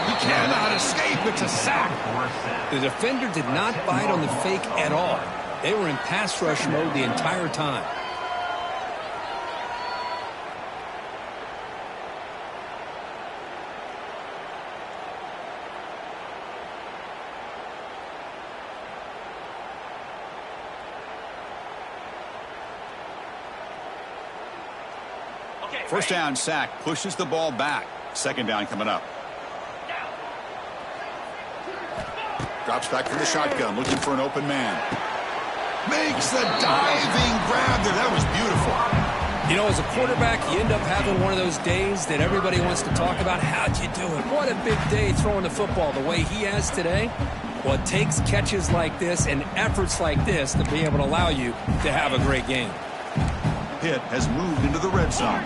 He cannot escape. It's a sack. The defender did not bite on the fake at all. They were in pass rush mode the entire time. First down sack, pushes the ball back. Second down coming up. Drops back from the shotgun, looking for an open man. Makes the diving grab there. That was beautiful. You know, as a quarterback, you end up having one of those days that everybody wants to talk about. How'd you do it? What a big day throwing the football the way he has today. Well, it takes catches like this and efforts like this to be able to allow you to have a great game. Pitt has moved into the red zone.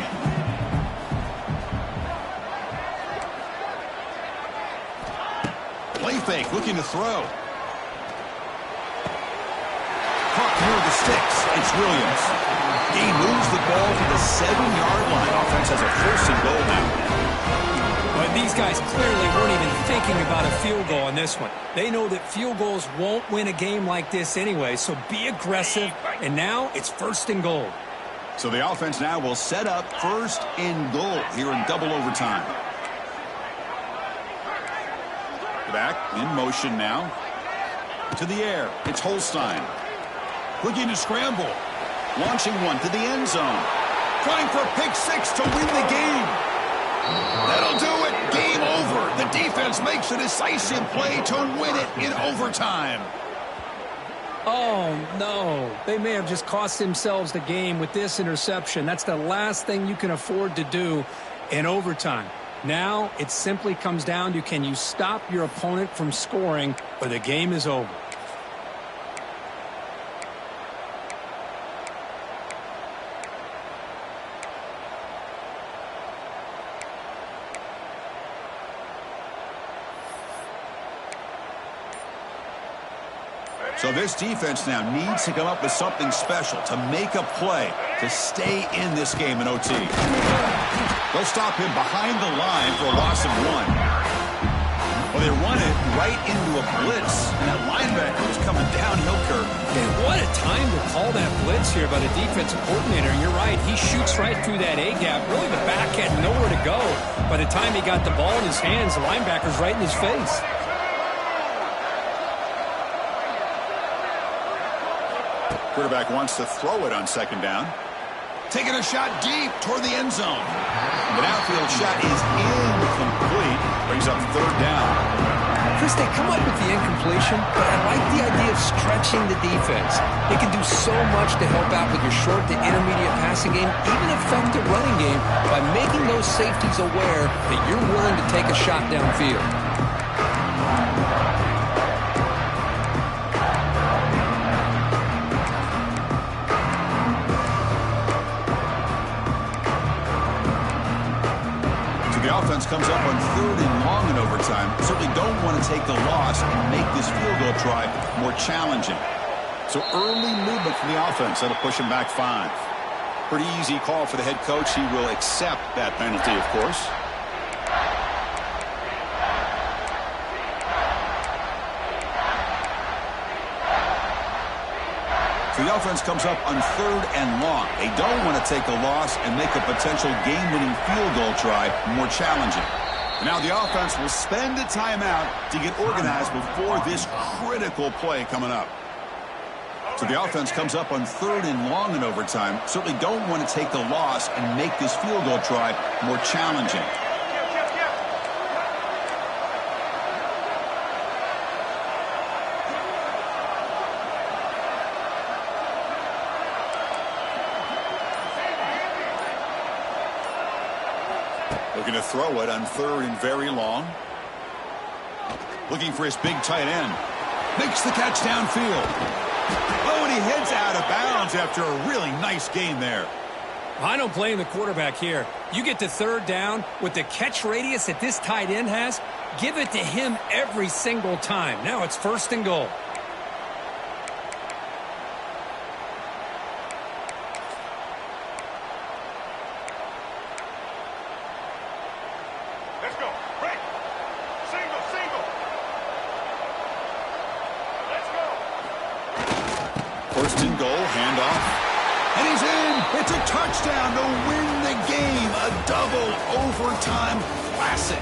Play fake, looking to throw. Caught near the sticks. It's Williams. He moves the ball to the 7-yard line. Offense has a first and goal now. But these guys clearly weren't even thinking about a field goal on this one. They know that field goals won't win a game like this anyway, so be aggressive. And now it's first and goal. So the offense now will set up first and goal here in double overtime. Back in motion now. To the air. It's Holstein. Looking to scramble. Launching one to the end zone. Trying for a pick six to win the game. That'll do it. Game over. The defense makes a decisive play to win it in overtime. Oh, no. They may have just cost themselves the game with this interception. That's the last thing you can afford to do in overtime. Now it simply comes down to, can you stop your opponent from scoring, or the game is over. So this defense now needs to come up with something special to make a play to stay in this game in OT. They'll stop him behind the line for a loss of 1. Well, they run it right into a blitz, and that linebacker was coming downhill, Kirk. And what a time to call that blitz here by the defensive coordinator. And you're right, he shoots right through that A-gap. Really, the back had nowhere to go. By the time he got the ball in his hands, the linebacker's right in his face. Quarterback wants to throw it on second down. Taking a shot deep toward the end zone. The outfield shot is incomplete. Brings up third down. Chris, they come up with the incompletion, but I like the idea of stretching the defense. They can do so much to help out with your short to intermediate passing game, even effective running game, by making those safeties aware that you're willing to take a shot downfield. Offense comes up on third and long in overtime. Certainly don't want to take the loss and make this field goal try more challenging. So early movement from the offense that'll push him back 5. Pretty easy call for the head coach. He will accept that penalty, of course. So the offense comes up on third and long. They don't want to take a loss and make a potential game-winning field goal try more challenging. And now the offense will spend a timeout to get organized before this critical play coming up. So the offense comes up on third and long in overtime. Certainly don't want to take the loss and make this field goal try more challenging. Looking to throw it on third and very long. Looking for his big tight end. Makes the catch downfield. Oh, and he heads out of bounds after a really nice gain there. I don't blame the quarterback here. You get to third down with the catch radius that this tight end has, Give it to him every single time. Now it's 1st and goal. Let's go. Break. Single, single. Let's go. 1st and goal, handoff. And he's in. It's a touchdown to win the game. A double overtime classic.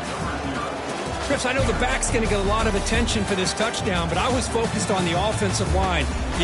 Chris, I know the back's going to get a lot of attention for this touchdown, but I was focused on the offensive line.